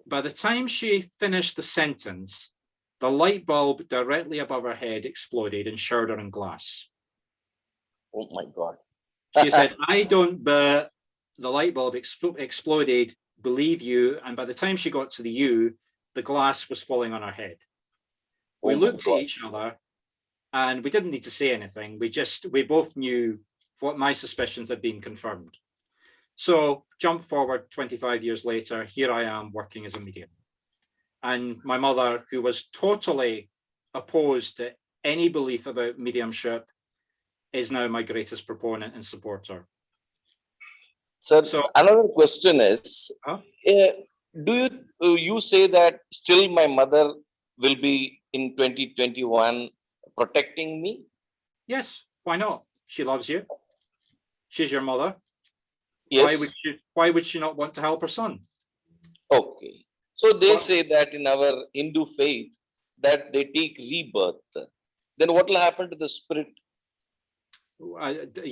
By the time she finished the sentence, the light bulb directly above her head exploded and showered her in glass. Oh my God. She said, I don't, but the light bulb exploded, believe you. And by the time she got to the U, the glass was falling on her head. We looked at each other, and we didn't need to say anything. We both knew what my suspicions had been confirmed. So jump forward 25 years later, here I am working as a medium. And my mother, who was totally opposed to any belief about mediumship, is now my greatest proponent and supporter. Sir, So- another question is, Huh? do you say that still my mother will be in 2021 protecting me? Yes, why not? She loves you. She's your mother. Yes. Why would she not want to help her son? Okay. So they Well- say that in our Hindu faith that they take rebirth. Then what will happen to the spirit?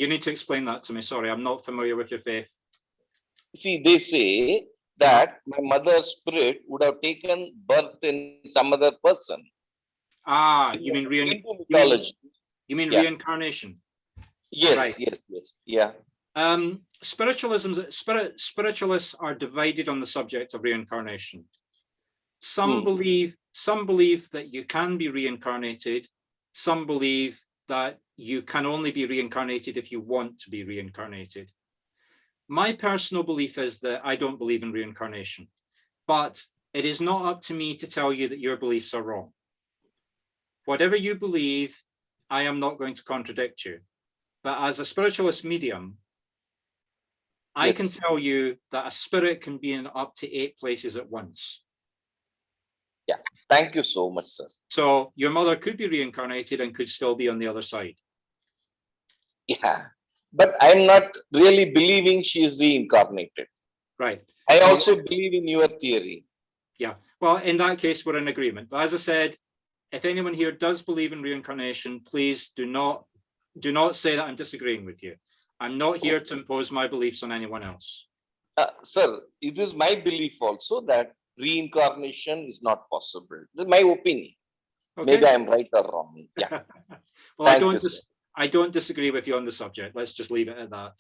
You need to explain that to me. Sorry, I'm not familiar with your faith. See, they say that my mother's spirit would have taken birth in some other person. Ah, In you mean Hindu mythology. Yeah. reincarnation? Yes, Right. yes. Yeah. Spiritualists are divided on the subject of reincarnation. Some Hmm. believe that you can be reincarnated. Some believe that you can only be reincarnated if you want to be reincarnated. My personal belief is that I don't believe in reincarnation, but it is not up to me to tell you that your beliefs are wrong. Whatever you believe, I am not going to contradict you. But as a spiritualist medium, I Yes. can tell you that a spirit can be in up to 8 places at once. Thank you so much, sir. So your mother could be reincarnated and could still be on the other side. Yeah. But I'm not really believing she is reincarnated. Right. I Well, also believe in your theory. yeah. Well, in that case, we're in agreement. But as I said, if anyone here does believe in reincarnation, please do not say that I'm disagreeing with you. I'm not here to impose my beliefs on anyone else. Sir, it is my belief also that reincarnation is not possible. This is my opinion. Okay. Maybe I'm right or wrong. Yeah. Well, Thank you, sir. I don't disagree with you on the subject. Let's just leave it at that.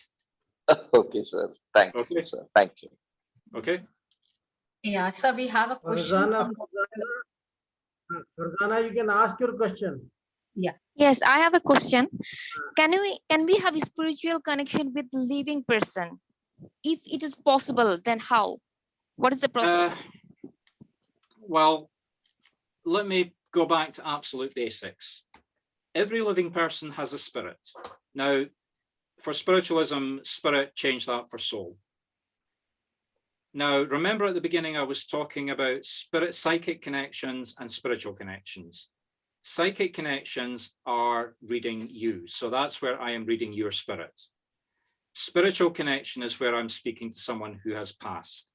Okay, sir. Thank Okay. you, sir. Thank you. Okay. Yeah, so we have a question. Farzana, from- Farzana, you can ask your question. Yes, I have a question. Can we have a spiritual connection with living person? If it is possible, then how? What is the process? Well, let me go back to absolute basics. Every living person has a spirit. Now, for spiritualism, spirit changed that for soul. Now, remember at the beginning, I was talking about psychic connections and spiritual connections. Psychic connections are reading you. So that's where I am reading your spirit. Spiritual connection is where I'm speaking to someone who has passed.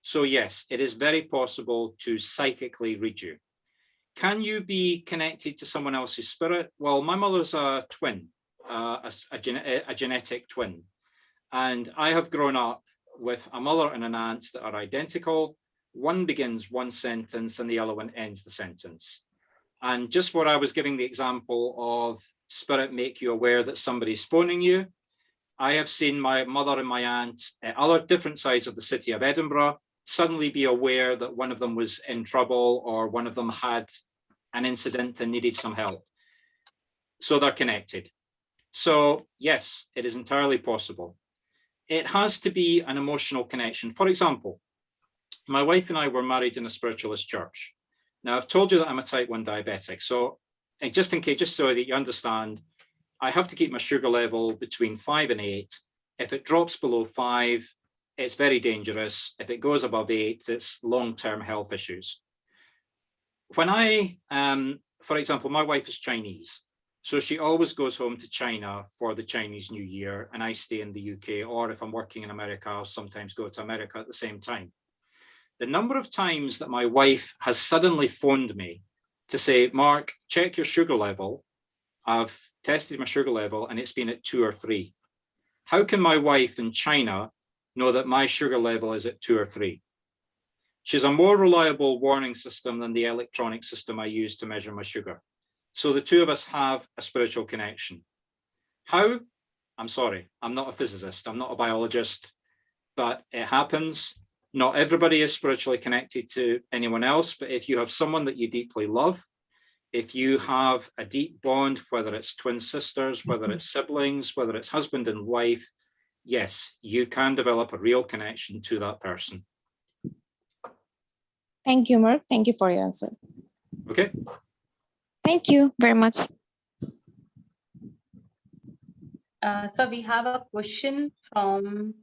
So yes, it is very possible to psychically read you. Can you be connected to someone else's spirit? Well, my mother's a twin, a genetic twin. And I have grown up with a mother and an aunt that are identical. One begins one sentence and the other one ends the sentence. And just where I was giving the example of spirit make you aware that somebody's phoning you, I have seen my mother and my aunt at other different sides of the city of Edinburgh suddenly be aware that one of them was in trouble or one of them had an incident and needed some help. So they're connected. So yes, it is entirely possible. It has to be an emotional connection. For example, my wife and I were married in a spiritualist church. Now, I've told you that I'm a type 1 diabetic. So just in case, just so that you understand, I have to keep my sugar level between 5 and 8. If it drops below 5, it's very dangerous. If it goes above 8, it's long-term health issues. When for example, my wife is Chinese. So she always goes home to China for the Chinese New Year, and I stay in the UK, or if I'm working in America, I'll sometimes go to America at the same time. The number of times that my wife has suddenly phoned me to say, Mark, check your sugar level. I've tested my sugar level and it's been at 2 or 3. How can my wife in China know that my sugar level is at 2 or 3? She's a more reliable warning system than the electronic system I use to measure my sugar. So the two of us have a spiritual connection. How? I'm sorry, I'm not a physicist, I'm not a biologist, but it happens. Not everybody is spiritually connected to anyone else, but if you have someone that you deeply love, if you have a deep bond, whether it's twin sisters, whether it's siblings, whether it's husband and wife, yes, you can develop a real connection to that person. Thank you, Mark. Thank you for your answer. Okay. Thank you very much. So we have a question from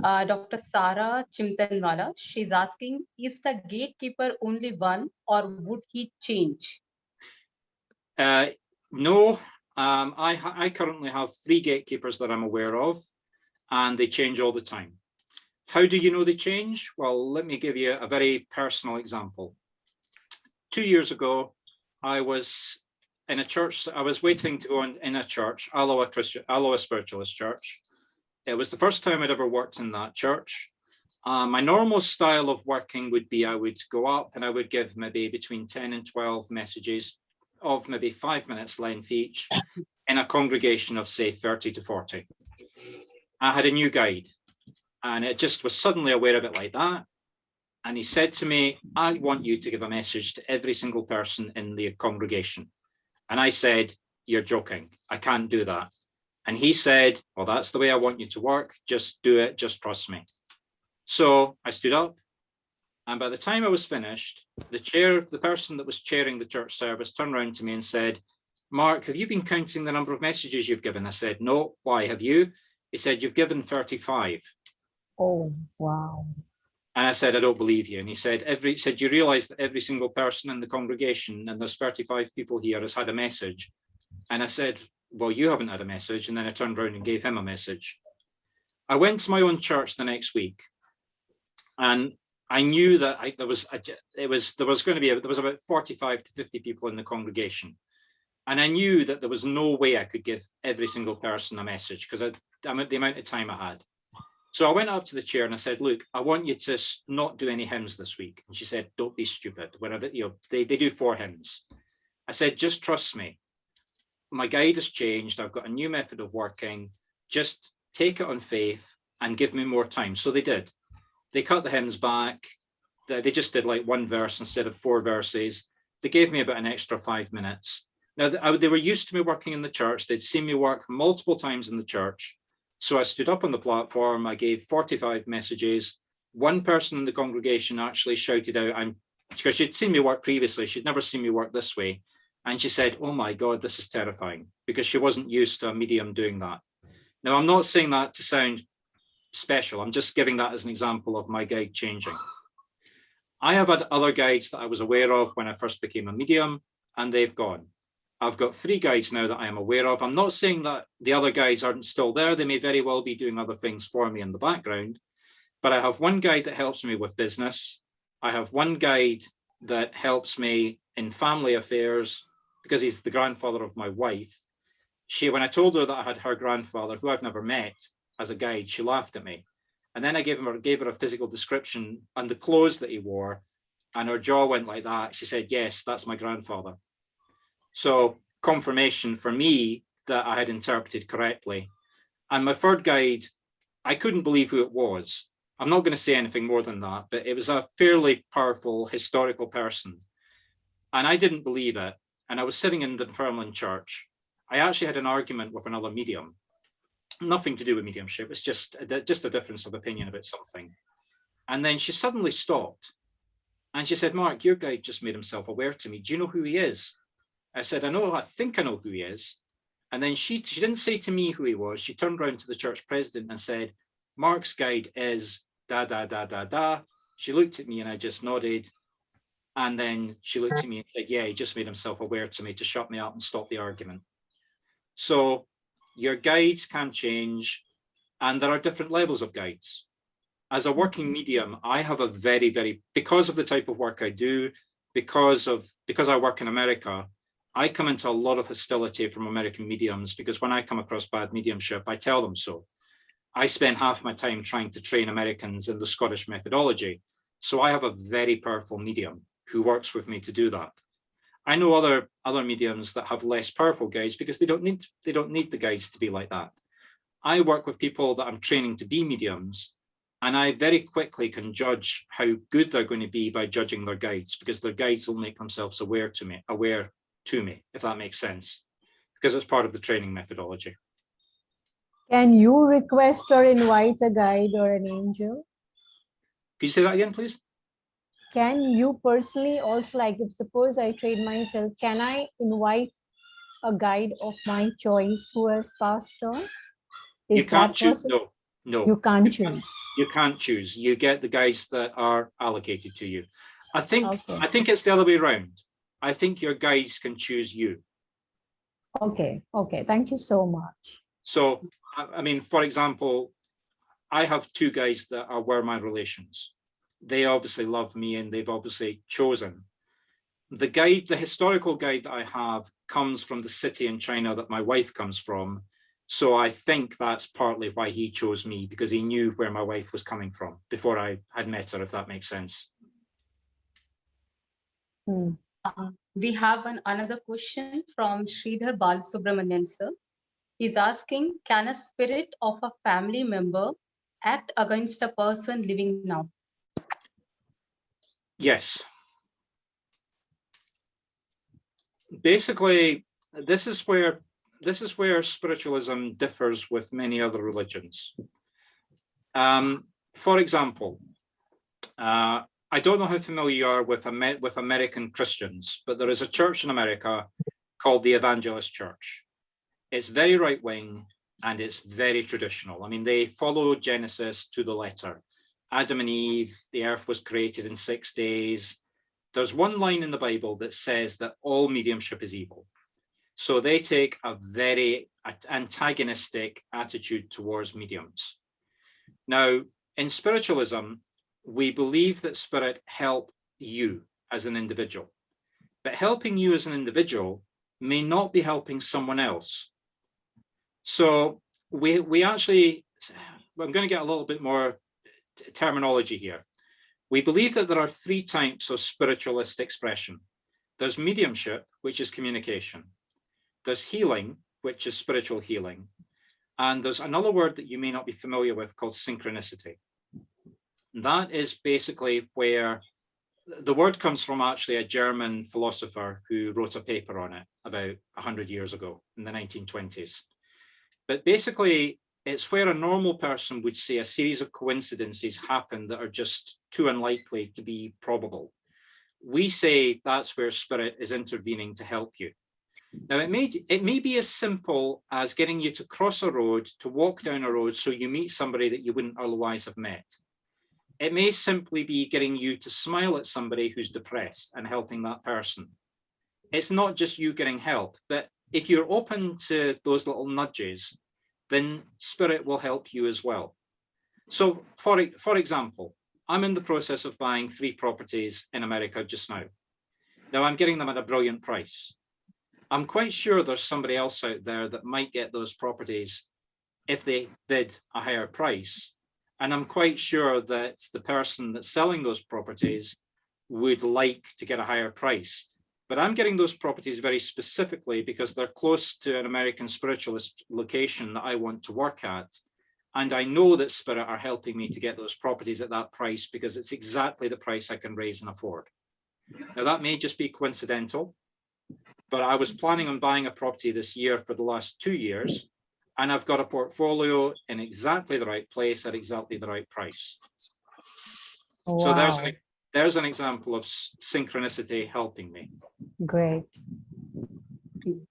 Dr. Sara Chimtanwala, she's asking, is the gatekeeper only one or would he change? No, I currently have 3 gatekeepers that I'm aware of, and they change all the time. How do you know they change? Well, let me give you a very personal example. 2 years ago, I was in a church. I was waiting to go in a church, Aloha Spiritualist church. It was the first time I'd ever worked in that church. My normal style of working would be I would go up and I would give maybe between 10 and 12 messages of maybe 5 minutes length each in a congregation of say 30 to 40. I had a new guide and it just was suddenly aware of it like that. And he said to me, I want you to give a message to every single person in the congregation. And I said, you're joking. I can't do that. And he said, well, that's the way I want you to work. Just do it. Just trust me. So I stood up. And by the time I was finished, the person that was chairing the church service turned around to me and said, Mark, have you been counting the number of messages you've given? I said, no. Why? Have you? He said, you've given 35. Oh, wow. And I said, I don't believe you. And he said, you realize that every single person in the congregation, and there's 35 people here, has had a message. And I said, well, you haven't had a message. And then I turned around and gave him a message. I went to my own church the next week, and I knew that there was about 45 to 50 people in the congregation. And I knew that there was no way I could give every single person a message because the amount of time I had. So I went up to the chair and I said, look, I want you to not do any hymns this week. And she said, don't be stupid. Whenever, they do 4 hymns. I said, just trust me. My guide has changed. I've got a new method of working. Just take it on faith and give me more time. So they did. They cut the hymns back. They just did like 1 verse instead of 4 verses. They gave me about an extra 5 minutes. Now, they were used to me working in the church. They'd seen me work multiple times in the church. So I stood up on the platform. I gave 45 messages. 1 person in the congregation actually shouted out, because she'd seen me work previously. She'd never seen me work this way. And she said, oh my God, this is terrifying, because she wasn't used to a medium doing that. Now, I'm not saying that to sound special. I'm just giving that as an example of my guide changing. I have had other guides that I was aware of when I first became a medium, and they've gone. I've got 3 guides now that I am aware of. I'm not saying that the other guides aren't still there. They may very well be doing other things for me in the background, but I have 1 guide that helps me with business. I have 1 guide that helps me in family affairs because he's the grandfather of my wife. When I told her that I had her grandfather, who I've never met, as a guide, she laughed at me. And then I gave her a physical description and the clothes that he wore, and her jaw went like that. She said, yes, that's my grandfather. So confirmation for me that I had interpreted correctly. And my 3rd guide, I couldn't believe who it was. I'm not going to say anything more than that, but it was a fairly powerful historical person. And I didn't believe it. And I was sitting in Dunfermline Church. I actually had an argument with another medium. Nothing to do with mediumship. It's just a difference of opinion about something. And then she suddenly stopped. And she said, Mark, your guide just made himself aware to me. Do you know who he is? I said, I think I know who he is. And then she didn't say to me who he was. She turned around to the church president and said, Mark's guide is da, da, da, da, da. She looked at me and I just nodded. And then she looked at me and said, yeah, he just made himself aware to me to shut me up and stop the argument. So your guides can change, and there are different levels of guides. As a working medium, I have a because of the type of work I do, because I work in America, I come into a lot of hostility from American mediums, because when I come across bad mediumship, I tell them so. I spend half my time trying to train Americans in the Scottish methodology. So I have a very powerful medium who works with me to do that. I know other mediums that have less powerful guides because they don't need the guides to be like that. I work with people that I'm training to be mediums, and I very quickly can judge how good they're going to be by judging their guides, because their guides will make themselves aware to me, if that makes sense, because it's part of the training methodology. Can you request or invite a guide or an angel? Can you say that again, please? Can you personally also, like if suppose I train myself, can I invite a guide of my choice who has passed on? You can't choose. No, No. You can't choose. You can't choose. You get the guides that are allocated to you. I think it's the other way around. I think your guides can choose you. Okay. Okay. Thank you so much. So, I mean, for example, I have two guides that were my relations. They obviously love me and they've obviously chosen. The guide, the historical guide that I have comes from the city in China that my wife comes from. So I think that's partly why he chose me, because he knew where my wife was coming from before I had met her, if that makes sense. We have another question from Sridhar Balasubramanian sir. He's asking, can a spirit of a family member act against a person living now? Yes. Basically, this is where spiritualism differs with many other religions. For example, I don't know how familiar you are with American Christians, but there is a church in America called the Evangelist Church. It's very right-wing and it's very traditional. I mean, they follow Genesis to the letter. Adam and Eve, the earth was created in 6 days. There's one line in the Bible that says that all mediumship is evil. So they take a very antagonistic attitude towards mediums. Now, in spiritualism, we believe that spirit help you as an individual, but helping you as an individual may not be helping someone else. So we actually, I'm going to get a little bit more terminology here. We believe that there are 3 types of spiritualist expression. There's mediumship, which is communication. There's healing, which is spiritual healing. And there's another word that you may not be familiar with called synchronicity. That is basically where the word comes from, actually a German philosopher who wrote a paper on it about 100 years ago in the 1920s. But basically, it's where a normal person would say a series of coincidences happen that are just too unlikely to be probable. We say that's where spirit is intervening to help you. Now, it may be as simple as getting you to cross a road, to walk down a road so you meet somebody that you wouldn't otherwise have met. It may simply be getting you to smile at somebody who's depressed and helping that person. It's not just you getting help, but if you're open to those little nudges, then spirit will help you as well. So for example, I'm in the process of buying 3 properties in America just now. Now I'm getting them at a brilliant price. I'm quite sure there's somebody else out there that might get those properties if they bid a higher price. And I'm quite sure that the person that's selling those properties would like to get a higher price. But I'm getting those properties very specifically because they're close to an American spiritualist location that I want to work at. And I know that spirit are helping me to get those properties at that price because it's exactly the price I can raise and afford. Now that may just be coincidental, but I was planning on buying a property this year for the last 2 years, and I've got a portfolio in exactly the right place at exactly the right price. Wow. So there's an example of synchronicity helping me. Great. We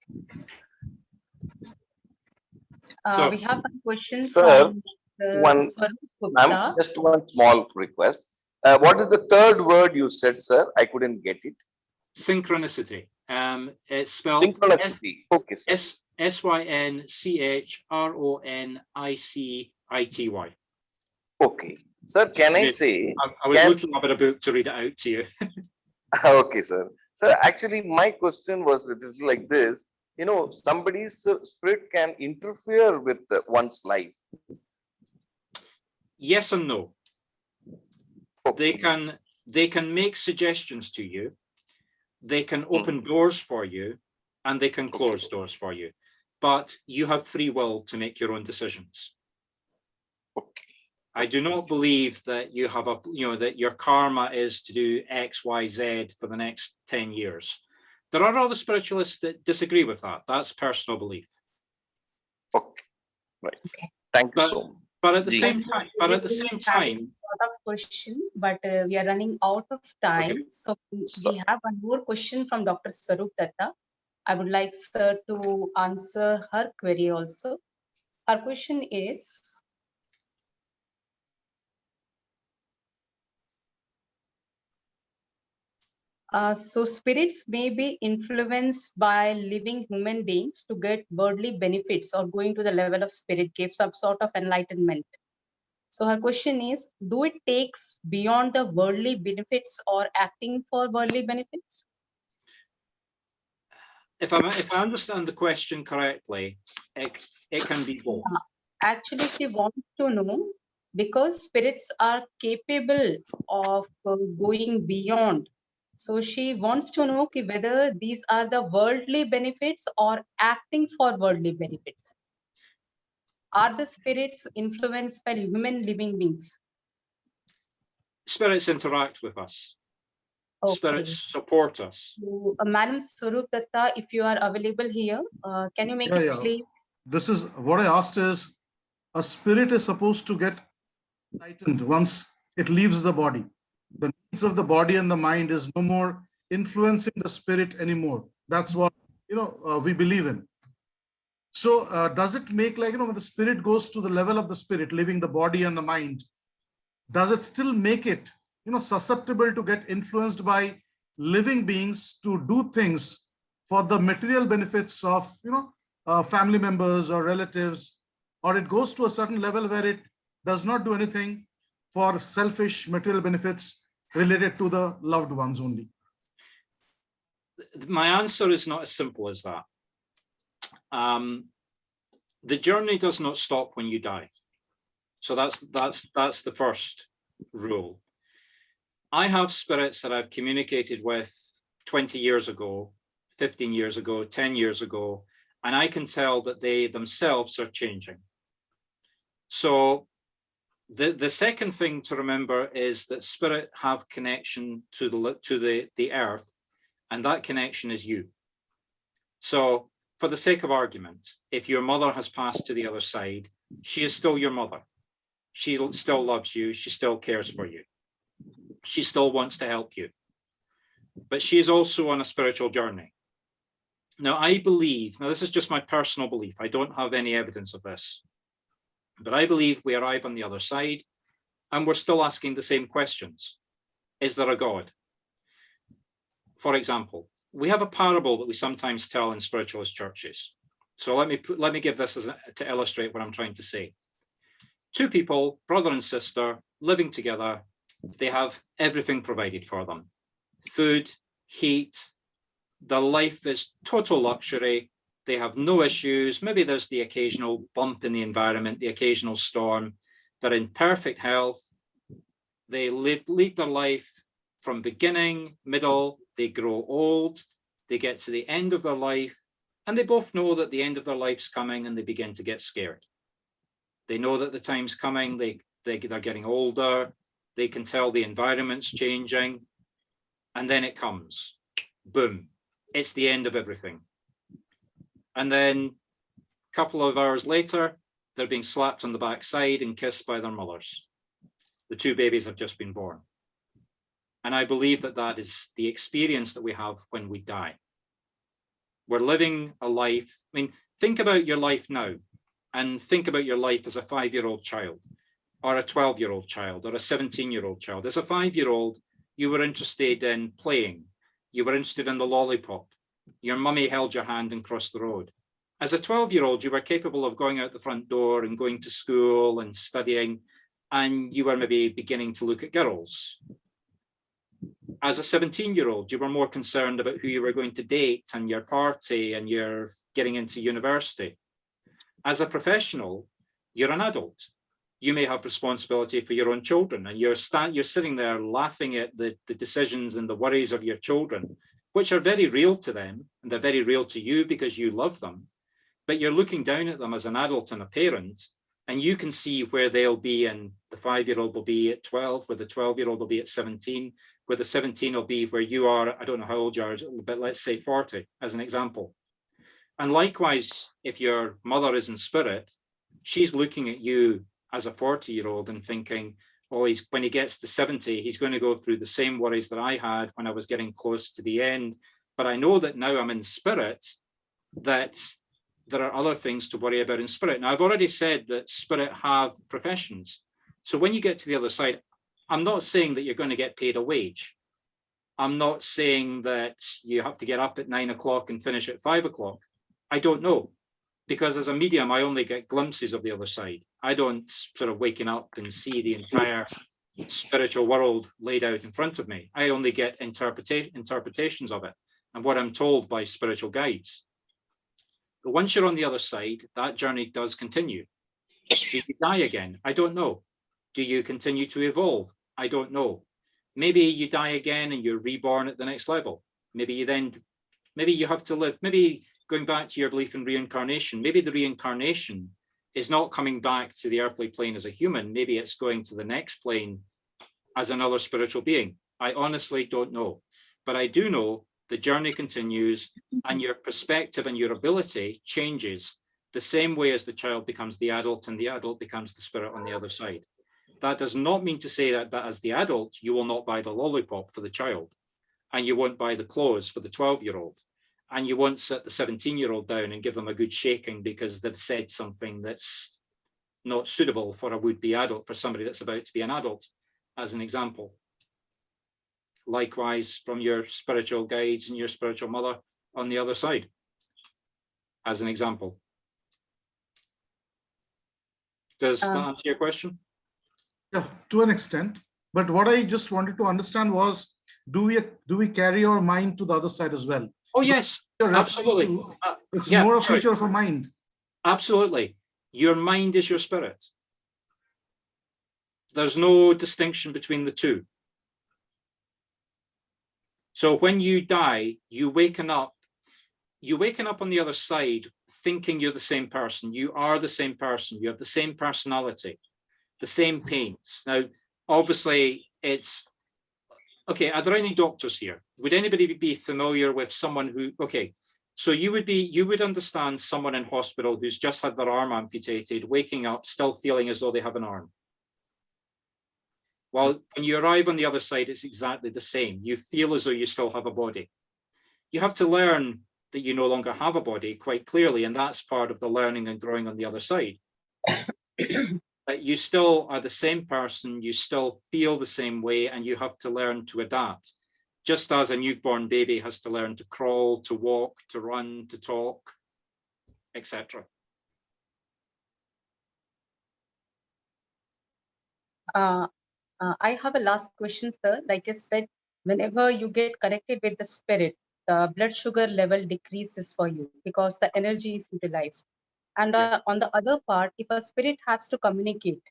have a question Sir, from just one small request. What is the third word you said, sir? I couldn't get it. Synchronicity. It's spelled synchronicity. Okay, sir. SYNCHRONICITY. Okay. Sir, can I say? I was looking up at a book to read it out to you. Okay, sir. Sir, actually, my question was like this. You know, somebody's spirit can interfere with one's life. Yes and no. Okay. They can make suggestions to you. They can open doors for you, and they can close doors for you. But you have free will to make your own decisions. Okay. I do not believe that you have that your karma is to do X, Y, Z for the next 10 years. There are other spiritualists that disagree with that. That's personal belief. Okay. Right. Okay. Thank you so much. But at the same time, a lot of question, but we are running out of time. Okay. So we have one more question from Dr. Swarup Datta. I would like sir to answer her query also. Her question is, So spirits may be influenced by living human beings to get worldly benefits or going to the level of spirit, give some sort of enlightenment. So her question is, do it takes beyond the worldly benefits or acting for worldly benefits? If I understand the question correctly, it can be both. Actually, she wants to know, because spirits are capable of going beyond. So she wants to know whether these are the worldly benefits or acting for worldly benefits. Are the spirits influenced by human living beings? Spirits interact with us. Okay. Spirits support us. So, Madam Swarup Datta, if you are available here, can you make it clear? This is what I asked is, a spirit is supposed to get tightened once it leaves the body. The needs of the body and the mind is no more influencing the spirit anymore. That's what, we believe in. So does it make, like, when the spirit goes to the level of the spirit, leaving the body and the mind, does it still make it, susceptible to get influenced by living beings to do things for the material benefits of, family members or relatives, or it goes to a certain level where it does not do anything for selfish material benefits related to the loved ones only? My answer is not as simple as that. The journey does not stop when you die. So that's the first rule. I have spirits that I've communicated with 20 years ago, 15 years ago, 10 years ago, and I can tell that they themselves are changing. So the second thing to remember is that spirit have connection to the earth, and that connection is you. So for the sake of argument, if your mother has passed to the other side, she is still your mother. She still loves you. She still cares for you. She still wants to help you. But she is also on a spiritual journey. Now, I believe, this is just my personal belief. I don't have any evidence of this. But I believe we arrive on the other side and we're still asking the same questions. Is there a God? For example, we have a parable that we sometimes tell in spiritualist churches. So let me give this to illustrate what I'm trying to say. Two people, brother and sister, living together, they have everything provided for them. Food, heat, their life is total luxury. They have no issues. Maybe there's the occasional bump in the environment, the occasional storm. They're in perfect health. They lead their life from beginning, middle, they grow old, they get to the end of their life, and they both know that the end of their life's coming and they begin to get scared. They know that the time's coming, they're getting older, they can tell the environment's changing, and then it comes, boom, it's the end of everything. And then a couple of hours later, they're being slapped on the backside and kissed by their mothers. The two babies have just been born. And I believe that that is the experience that we have when we die. We're living a life. I mean, think about your life now and think about your life as a 5-year-old child or a 12-year-old child or a 17-year-old child. As a 5-year-old, you were interested in playing. You were interested in the lollipop. Your mummy held your hand and crossed the road. As a 12-year-old, you were capable of going out the front door and going to school and studying, and you were maybe beginning to look at girls. As a 17-year-old, you were more concerned about who you were going to date and your party and you're getting into university. As a professional, you're an adult. You may have responsibility for your own children, and you're sitting there laughing at the decisions and the worries of your children, which are very real to them, and they're very real to you because you love them. But you're looking down at them as an adult and a parent, and you can see where they'll be, and the 5-year-old will be at 12, where the 12-year-old will be at 17, where the 17 will be where you are, I don't know how old you are, but let's say 40 as an example. And likewise, if your mother is in spirit, she's looking at you as a 40-year-old and thinking, oh, when he gets to 70, he's going to go through the same worries that I had when I was getting close to the end. But I know that now I'm in spirit, that there are other things to worry about in spirit. Now, I've already said that spirit have professions. So when you get to the other side, I'm not saying that you're going to get paid a wage. I'm not saying that you have to get up at 9 o'clock and finish at 5 o'clock. I don't know, because as a medium, I only get glimpses of the other side. I don't sort of waking up and see the entire spiritual world laid out in front of me. I only get interpretations of it and what I'm told by spiritual guides. But once you're on the other side, that journey does continue. Do you die again? I don't know. Do you continue to evolve? I don't know. Maybe you die again and you're reborn at the next level. Maybe you have to live, maybe going back to your belief in reincarnation, maybe the reincarnation is not coming back to the earthly plane as a human. Maybe it's going to the next plane as another spiritual being. I honestly don't know, but I do know the journey continues and your perspective and your ability changes the same way as the child becomes the adult and the adult becomes the spirit on the other side. That does not mean to say that as the adult, you will not buy the lollipop for the child, and you won't buy the clothes for the 12-year-old, and you won't sit the 17-year-old down and give them a good shaking because they've said something that's not suitable for a would-be adult, for somebody that's about to be an adult, as an example. Likewise, from your spiritual guides and your spiritual mother on the other side, as an example. Does that answer your question? Yeah, to an extent. But what I just wanted to understand was, do we carry our mind to the other side as well? Oh, yes, absolutely. It's yeah, more a feature of a mind. Absolutely. Your mind is your spirit. There's no distinction between the two. So when you die, you waken up on the other side thinking you're the same person. You are the same person. You have the same personality, the same pains. Now, obviously, it's okay. Are there any doctors here? Would anybody be familiar with someone who? Okay, so you would understand someone in hospital who's just had their arm amputated, waking up, still feeling as though they have an arm. Well, when you arrive on the other side, it's exactly the same. You feel as though you still have a body. You have to learn that you no longer have a body quite clearly, and that's part of the learning and growing on the other side. But you still are the same person, you still feel the same way, and you have to learn to adapt. Just as a newborn baby has to learn to crawl, to walk, to run, to talk, etc. I have a last question, sir. Like I said, whenever you get connected with the spirit, the blood sugar level decreases for you because the energy is utilized. And on the other part, if a spirit has to communicate,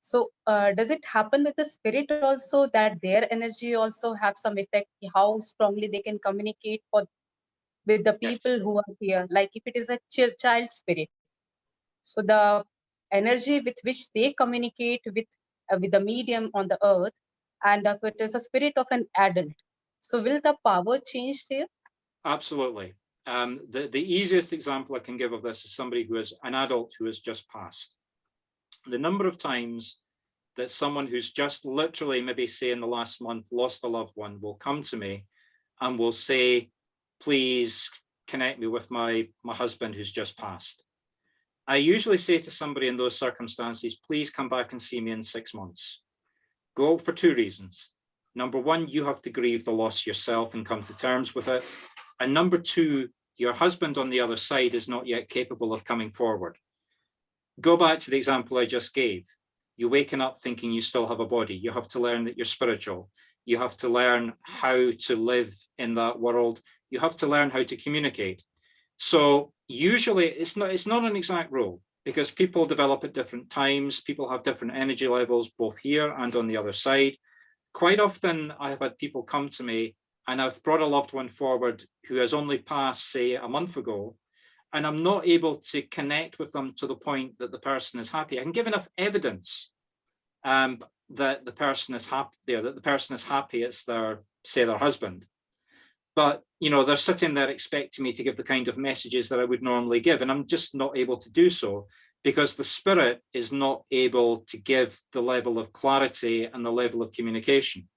so does it happen with the spirit also that their energy also have some effect, how strongly they can communicate with the people who are here? Like if it is a child spirit, so the energy with which they communicate with the medium on the earth, and if it is a spirit of an adult, so will the power change there? Absolutely. The easiest example I can give of this is somebody who is an adult who has just passed. The number of times that someone who's just literally, maybe say in the last month, lost a loved one will come to me and will say, please connect me with my husband who's just passed. I usually say to somebody in those circumstances, please come back and see me in 6 months. Go for two reasons. Number one, you have to grieve the loss yourself and come to terms with it. And number two, your husband on the other side is not yet capable of coming forward. Go back to the example I just gave. You're waking up thinking you still have a body. You have to learn that you're spiritual. You have to learn how to live in that world. You have to learn how to communicate. So usually it's not an exact rule, because people develop at different times. People have different energy levels, both here and on the other side. Quite often I have had people come to me and I've brought a loved one forward who has only passed, say, a month ago, and I'm not able to connect with them to the point that the person is happy. I can give enough evidence that the person is happy there, that the person is happy it's their, say, their husband. But, you know, they're sitting there expecting me to give the kind of messages that I would normally give, and I'm just not able to do so because the spirit is not able to give the level of clarity and the level of communication.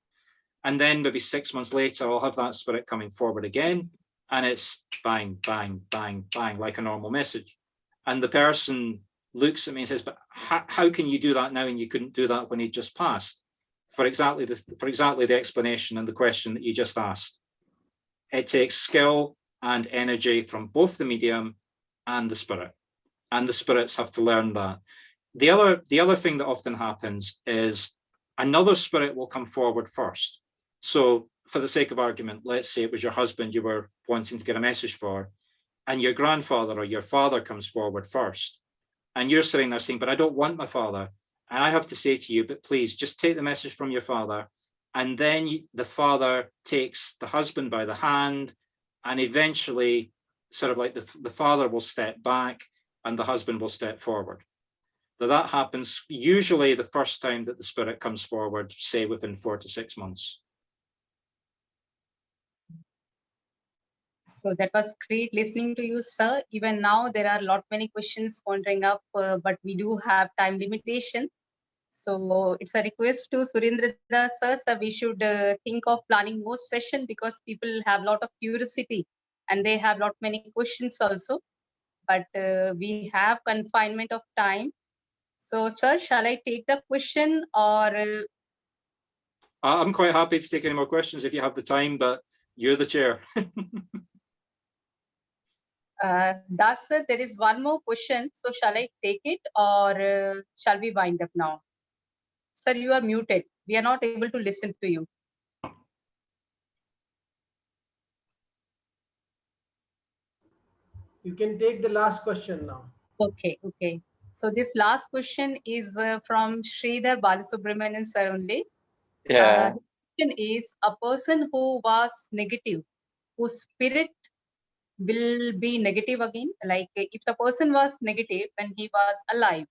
And then maybe 6 months later, I'll have that spirit coming forward again, and it's bang, bang, bang, bang, like a normal message. And the person looks at me and says, but how can you do that now and you couldn't do that when he just passed? for exactly the explanation and the question that you just asked. It takes skill and energy from both the medium and the spirit, and the spirits have to learn that. The other thing that often happens is another spirit will come forward first. So for the sake of argument, let's say it was your husband you were wanting to get a message for, and your grandfather or your father comes forward first. And you're sitting there saying, but I don't want my father. And I have to say to you, but please just take the message from your father. And then the father takes the husband by the hand, and eventually sort of like the father will step back and the husband will step forward. So that happens usually the first time that the spirit comes forward, say within 4 to 6 months. So that was great listening to you, sir. Even now, there are many questions pondering up, but we do have time limitation. So it's a request to Surendra sir, we should think of planning more session, because people have a lot of curiosity and they have many questions also. But we have confinement of time. So, sir, shall I take the question, or? I'm quite happy to take any more questions if you have the time, but you're the chair. Das, sir, there is one more question. So shall I take it, or shall we wind up now? Sir, you are muted. We are not able to listen to you. You can take the last question now. Okay, okay. So this last question is from Sridhar Balasubramanian sir only. Yeah. The question is, a person who was negative, whose spirit will be negative again? Like if the person was negative when he was alive,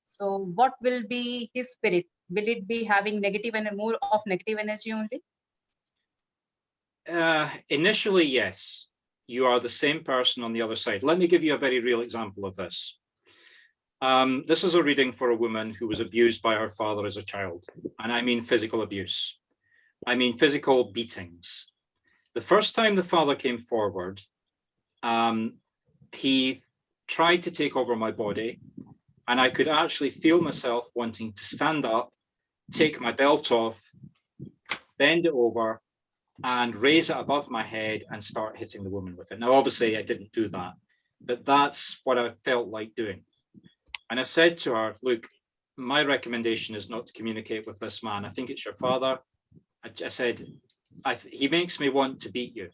so what will be his spirit? Will it be having negative and more of negative energy only? Initially, yes. You are the same person on the other side. Let me give you a very real example of this. This is a reading for a woman who was abused by her father as a child. And I mean physical abuse. I mean physical beatings. The first time the father came forward, he tried to take over my body, and I could actually feel myself wanting to stand up, take my belt off, bend it over, and raise it above my head and start hitting the woman with it. Now, obviously, I didn't do that, but that's what I felt like doing. And I said to her, look, my recommendation is not to communicate with this man. I think it's your father. I said, he makes me want to beat you.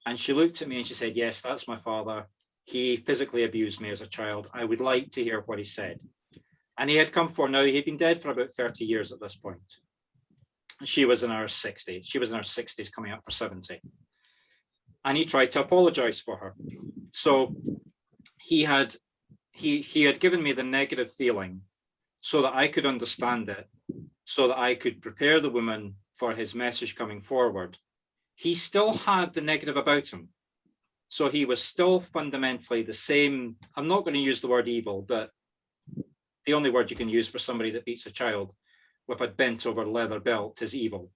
And she looked at me and she said, yes, that's my father. He physically abused me as a child. I would like to hear what he said. And he had come for, now he'd been dead for about 30 years at this point. She was in her 60s. She was in her 60s coming up for 70. And he tried to apologize for her. So he had given me the negative feeling so that I could understand it, so that I could prepare the woman for his message coming forward. He still had the negative about him. So he was still fundamentally the same. I'm not going to use the word evil, but the only word you can use for somebody that beats a child with a bent over leather belt is evil.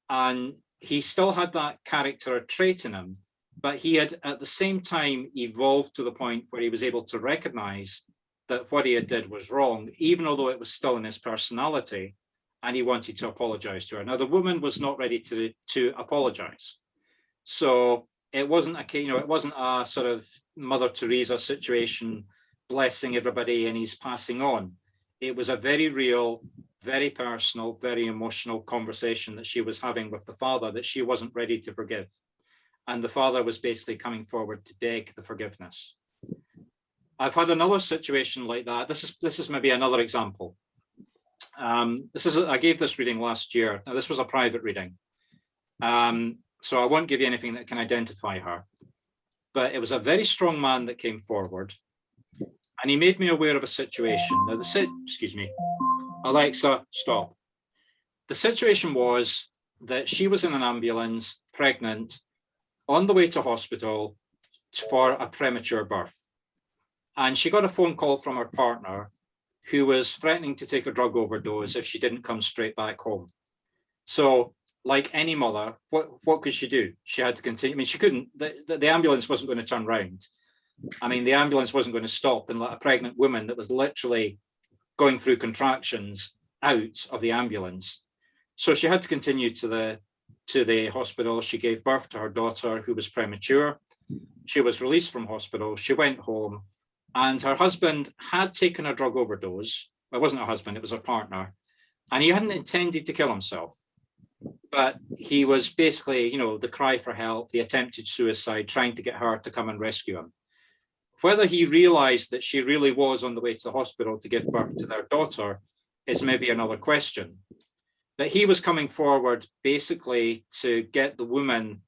And he still had that character or trait in him, but he had at the same time evolved to the point where he was able to recognize that what he had did was wrong, even although it was still in his personality, and he wanted to apologize to her. Now, the woman was not ready to apologize. So it wasn't it wasn't a sort of Mother Teresa situation, blessing everybody and he's passing on. It was a very real, very personal, very emotional conversation that she was having with the father that she wasn't ready to forgive. And the father was basically coming forward to beg the forgiveness. I've had another situation like that. This is maybe another example. I gave this reading last year. Now, this was a private reading. So I won't give you anything that can identify her. But it was a very strong man that came forward. And he made me aware of a situation. Now, excuse me. Alexa, stop. The situation was that she was in an ambulance, pregnant, on the way to hospital for a premature birth. And she got a phone call from her partner who was threatening to take a drug overdose if she didn't come straight back home. So like any mother, what could she do? She had to continue. I mean, she couldn't, the ambulance wasn't going to turn around. I mean, the ambulance wasn't going to stop and let a pregnant woman that was literally going through contractions out of the ambulance. So she had to continue to the hospital. She gave birth to her daughter, who was premature. She was released from hospital. She went home, and her husband had taken a drug overdose. Well, it wasn't her husband, it was her partner. And he hadn't intended to kill himself, but he was basically, you know, the cry for help, the attempted suicide, trying to get her to come and rescue him. Whether he realized that she really was on the way to the hospital to give birth to their daughter is maybe another question. But he was coming forward basically to get the woman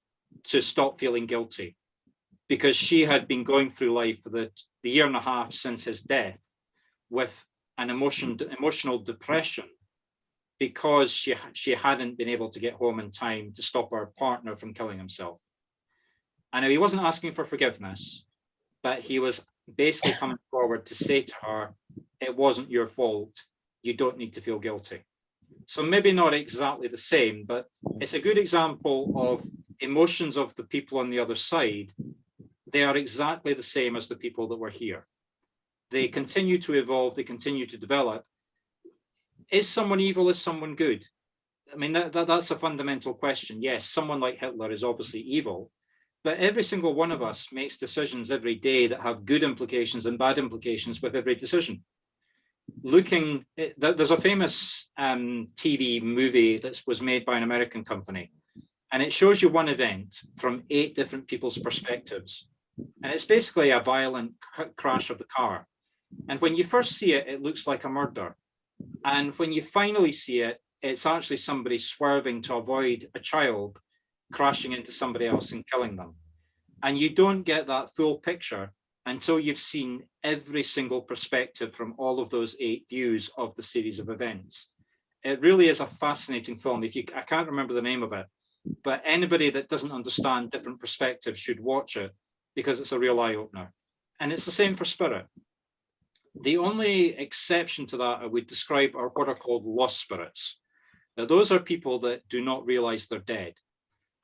to stop feeling guilty, because she had been going through life for the year and a half since his death with an emotional depression, because she hadn't been able to get home in time to stop her partner from killing himself. And he wasn't asking for forgiveness, but he was basically coming forward to say to her, it wasn't your fault. You don't need to feel guilty. So maybe not exactly the same, but it's a good example of emotions of the people on the other side. They are exactly the same as the people that were here. They continue to evolve, they continue to develop. Is someone evil? Is someone good? I mean, that's a fundamental question. Yes, someone like Hitler is obviously evil, but every single one of us makes decisions every day that have good implications and bad implications with every decision. There's a famous TV movie that was made by an American company, and it shows you one event from 8 different people's perspectives. And it's basically a violent crash of the car. And when you first see it, it looks like a murder. And when you finally see it, it's actually somebody swerving to avoid a child crashing into somebody else and killing them. And you don't get that full picture until you've seen every single perspective from all of those 8 views of the series of events. It really is a fascinating film. I can't remember the name of it, but anybody that doesn't understand different perspectives should watch it, because it's a real eye-opener. And it's the same for spirit. The only exception to that I would describe are what are called lost spirits. Now, those are people that do not realize they're dead,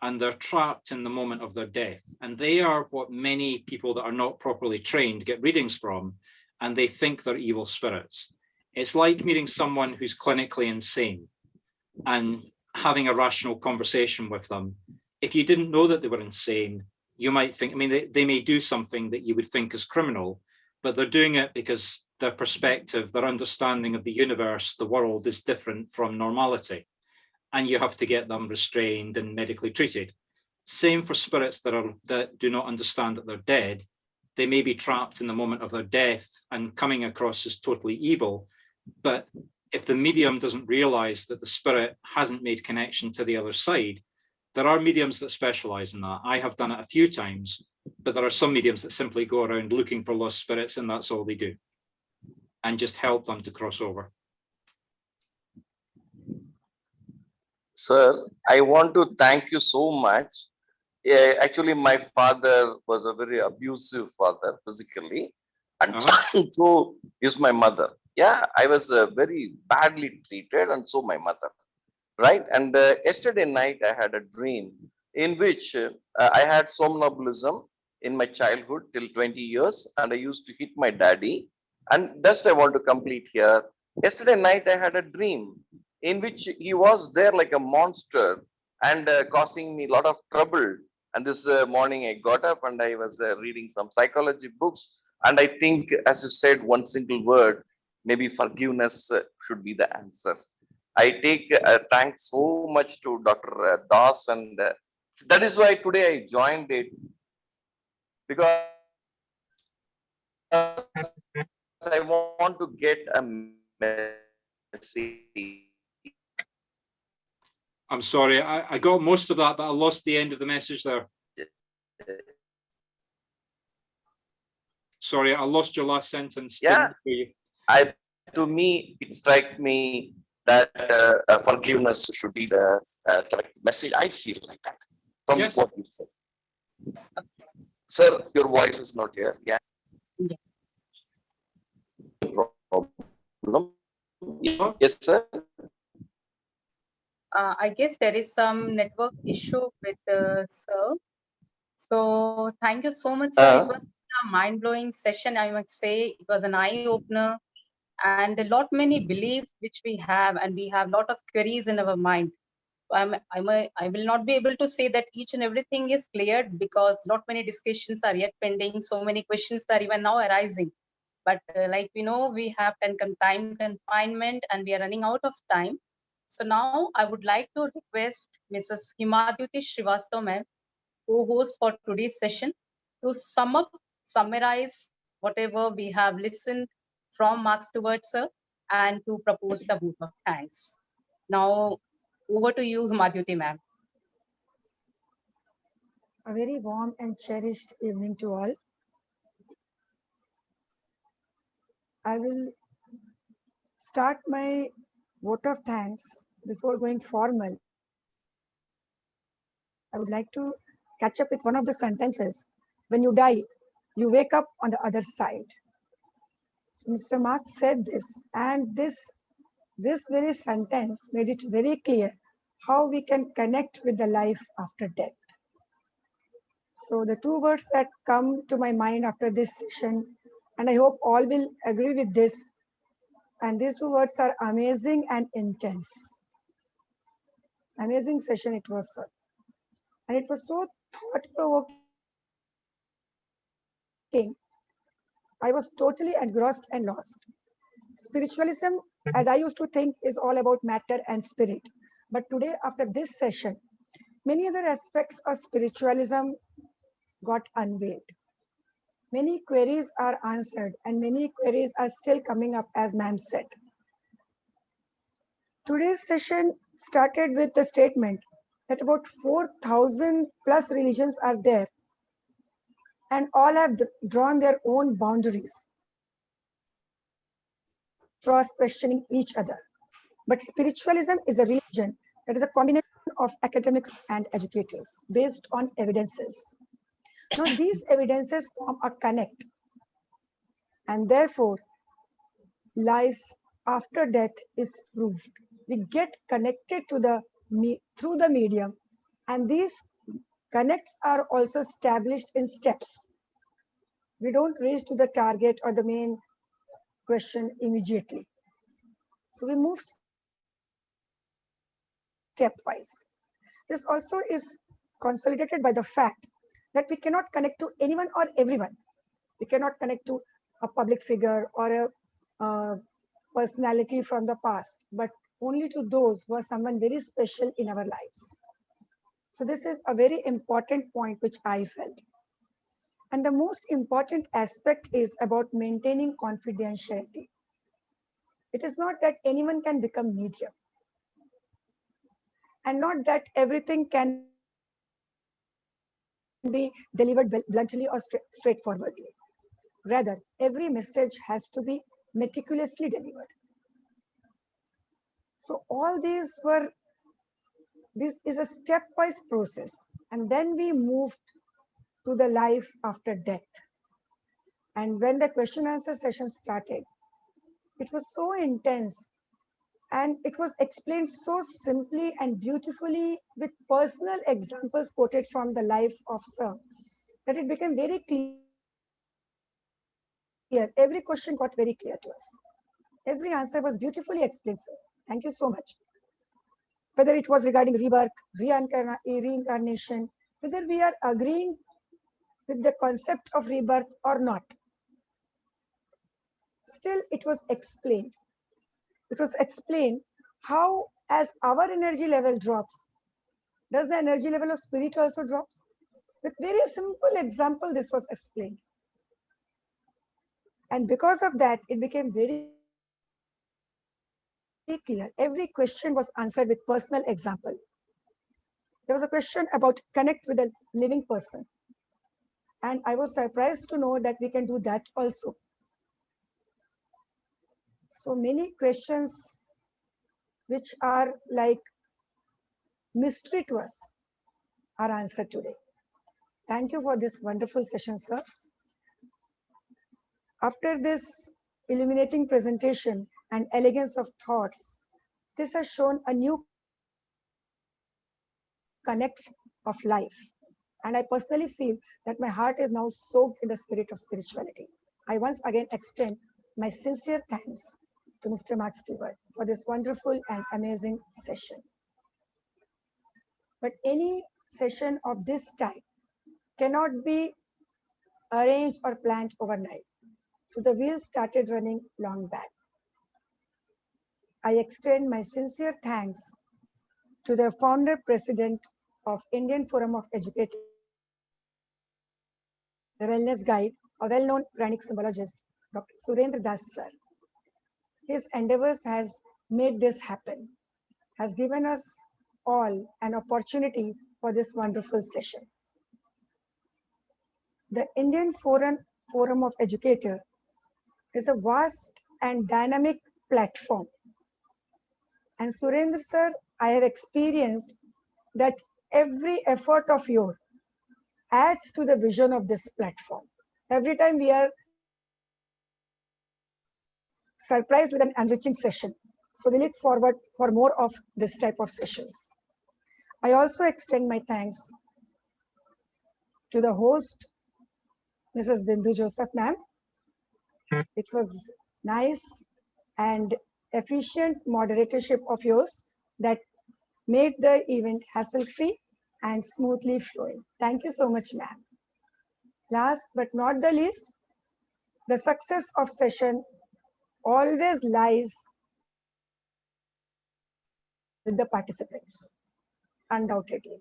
and they're trapped in the moment of their death. And they are what many people that are not properly trained get readings from, and they think they're evil spirits. It's like meeting someone who's clinically insane and having a rational conversation with them. If you didn't know that they were insane, you might think, I mean, they may do something that you would think is criminal, but they're doing it because their perspective, their understanding of the universe, the world is different from normality. And you have to get them restrained and medically treated. Same for spirits that do not understand that they're dead. They may be trapped in the moment of their death and coming across as totally evil. But if the medium doesn't realize that the spirit hasn't made connection to the other side, there are mediums that specialize in that. I have done it a few times, but there are some mediums that simply go around looking for lost spirits, and that's all they do, and just help them to cross over. Sir, I want to thank you so much. Actually, my father was a very abusive father physically, and so is my mother. Yeah, I was very badly treated, and so my mother. Right? And yesterday night, I had a dream in which I had somnambulism in my childhood till 20 years, and I used to hit my daddy. And just I want to complete here. Yesterday night, I had a dream in which he was there like a monster and causing me a lot of trouble. And this morning, I got up and I was reading some psychology books. And I think, as you said, one single word, maybe forgiveness should be the answer. I take thanks so much to Dr. Das, and that is why today I joined it, because I want to get a message. I'm sorry, I got most of that, but I lost the end of the message there. Sorry, I lost your last sentence. Yeah, to me, it strikes me that forgiveness should be the correct message. I feel like that from what you said. Sir, your voice is not here. Yeah. Problem. Yes, sir. I guess there is some network issue with sir. So thank you so much, sir. It was a mind-blowing session, I must say. It was an eye-opener. and a lot many beliefs which we have, and we have lot of queries in our mind. I will not be able to say that each and everything is cleared, because not many discussions are yet pending. So many questions are even now arising. But like we know, we have time confinement and we are running out of time. So now I would like to request Mrs. Himadyuti Srivastav ma'am, co-host for today's session, to summarize whatever we have listened from Marc Stuart sir, and to propose the vote of thanks. Now, over to you, Himadyuti ma'am. A very warm and cherished evening to all. I will start my vote of thanks before going formal. I would like to catch up with one of the sentences. When you die, you wake up on the other side. So Mr. Mark said this, and this very sentence made it very clear how we can connect with the life after death. So the two words that come to my mind after this session, and I hope all will agree with this, and these two words are amazing and intense. Amazing session it was, sir. And it was so thought-provoking. I was totally engrossed and lost. Spiritualism, as I used to think, is all about matter and spirit. But today, after this session, many other aspects of spiritualism got unveiled. Many queries are answered, and many queries are still coming up, as ma'am said. Today's session started with the statement that about 4,000 plus religions are there, and all have drawn their own boundaries, cross-questioning each other. But spiritualism is a religion that is a combination of academics and educators based on evidences. Now, these evidences form a connect, and therefore, life after death is proved. We get connected to through the medium, and these connects are also established in steps. We don't reach to the target or the main question immediately. So we move stepwise. This also is consolidated by the fact that we cannot connect to anyone or everyone. We cannot connect to a public figure or a personality from the past, but only to those who are someone very special in our lives. So this is a very important point which I felt. And the most important aspect is about maintaining confidentiality. It is not that anyone can become medium, and not that everything can be delivered bluntly or straightforwardly. Rather, every message has to be meticulously delivered. So all this is a stepwise process. And then we moved to the life after death. And when the question answer session started, it was so intense, and it was explained so simply and beautifully with personal examples quoted from the life of Sir, that it became very clear. Every question got very clear to us. Every answer was beautifully explained, sir. Thank you so much. Whether it was regarding rebirth, reincarnation, whether we are agreeing with the concept of rebirth or not, still it was explained. It was explained how, as our energy level drops, does the energy level of spirit also drops? With very simple example, this was explained. And because of that, it became very clear. Every question was answered with personal example. There was a question about connect with a living person. And I was surprised to know that we can do that also. So many questions which are like mystery to us are answered today. Thank you for this wonderful session, sir. After this illuminating presentation and elegance of thoughts, this has shown a new connect of life. And I personally feel that my heart is now soaked in the spirit of spirituality. I once again extend my sincere thanks to Mr. Marc Stuart for this wonderful and amazing session. But any session of this type cannot be arranged or planned overnight. So the wheels started running long back. I extend my sincere thanks to the founder president of Indian Forum of Educators, the wellness guide, a well-known pranic symbologist, Dr. Surendra Das sir. His endeavors has made this happen, has given us all an opportunity for this wonderful session. The Indian Forum of Educators is a vast and dynamic platform. And Surendra sir, I have experienced that every effort of yours adds to the vision of this platform. Every time we are surprised with an enriching session. So we look forward for more of this type of sessions. I also extend my thanks to the host, Mrs. Bindu Joseph ma'am. It was nice and efficient moderatorship of yours that made the event hassle-free and smoothly flowing. Thank you so much, ma'am. Last but not the least, the success of session always lies with the participants, undoubtedly.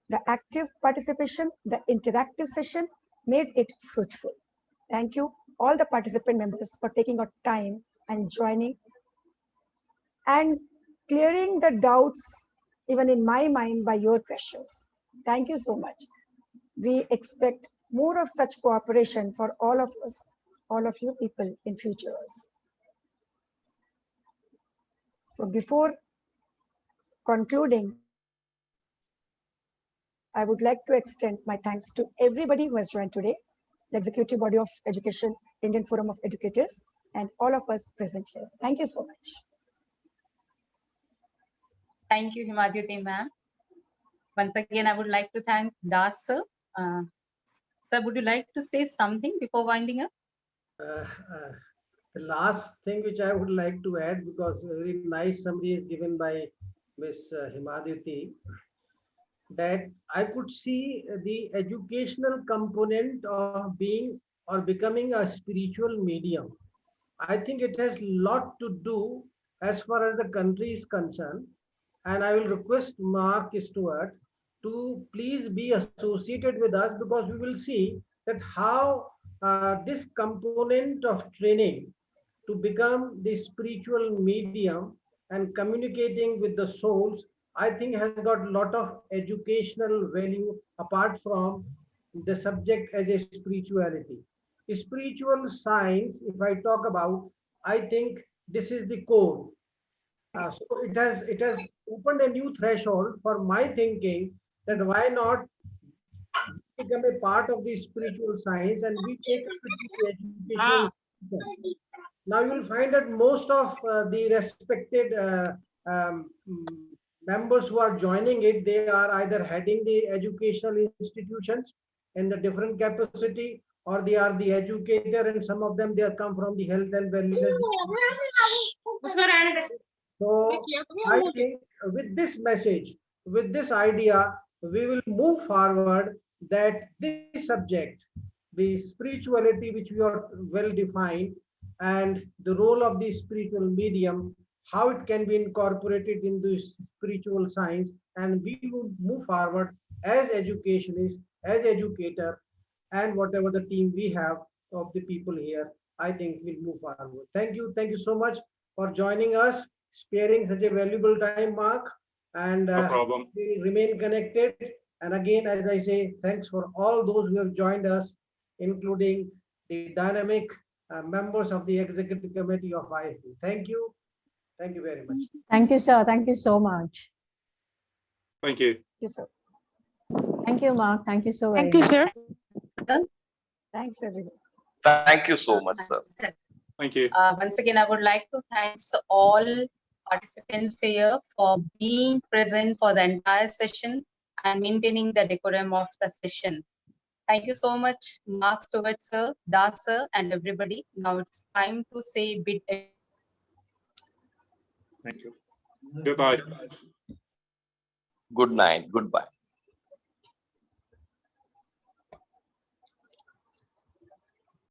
The active participation, the interactive session made it fruitful. Thank you, all the participant members, for taking out time and joining and clearing the doubts even in my mind by your questions. Thank you so much. We expect more of such cooperation for all of us, all of you people in future also. So before concluding, I would like to extend my thanks to everybody who has joined today, the Executive Body of Education, Indian Forum of Educators, and all of us present here. Thank you so much. Thank you, Himadhyuti ma'am. Once again, I would like to thank Das sir. Sir, would you like to say something before winding up? The last thing which I would like to add, because a very nice summary is given by Ms. Himadhyuti, that I could see the educational component of being or becoming a spiritual medium. I think it has a lot to do as far as the country is concerned. And I will request Marc Stuart to please be associated with us, because we will see that how this component of training to become the spiritual medium and communicating with the souls, I think has got a lot of educational value apart from the subject as a spirituality. Spiritual science, if I talk about, I think this is the core. So it has opened a new threshold for my thinking that why not become a part of the spiritual science and we take it to the educational system. Now you will find that most of the respected members who are joining it, they are either heading the educational institutions in the different capacity, or they are the educator, and some of them, they have come from the health and wellness. So I think with this message, with this idea, we will move forward that this subject, the spirituality which we are well defined, and the role of the spiritual medium, how it can be incorporated into spiritual science, and we will move forward as educationists, as educator, and whatever the team we have of the people here, I think we'll move forward. Thank you so much for joining us, sparing such a valuable time, Marc, and No problem. we will remain connected. And again, as I say, thanks for all those who have joined us, including the dynamic members of the executive committee of IFB. Thank you. Thank you very much. Thank you, sir. Thank you so much. Thank you. Yes, sir. Thank you, Marc. Thank you so very Thank you, much. sir. Thanks, everyone. Thank you so much, sir. Thank you. Once again, I would like to thank all participants here for being present for the entire session and maintaining the decorum of the session. Thank you so much, Marc Stuart sir, Das sir, and everybody. Now it's time to say bid Thank you. Goodbye. Good night. Goodbye.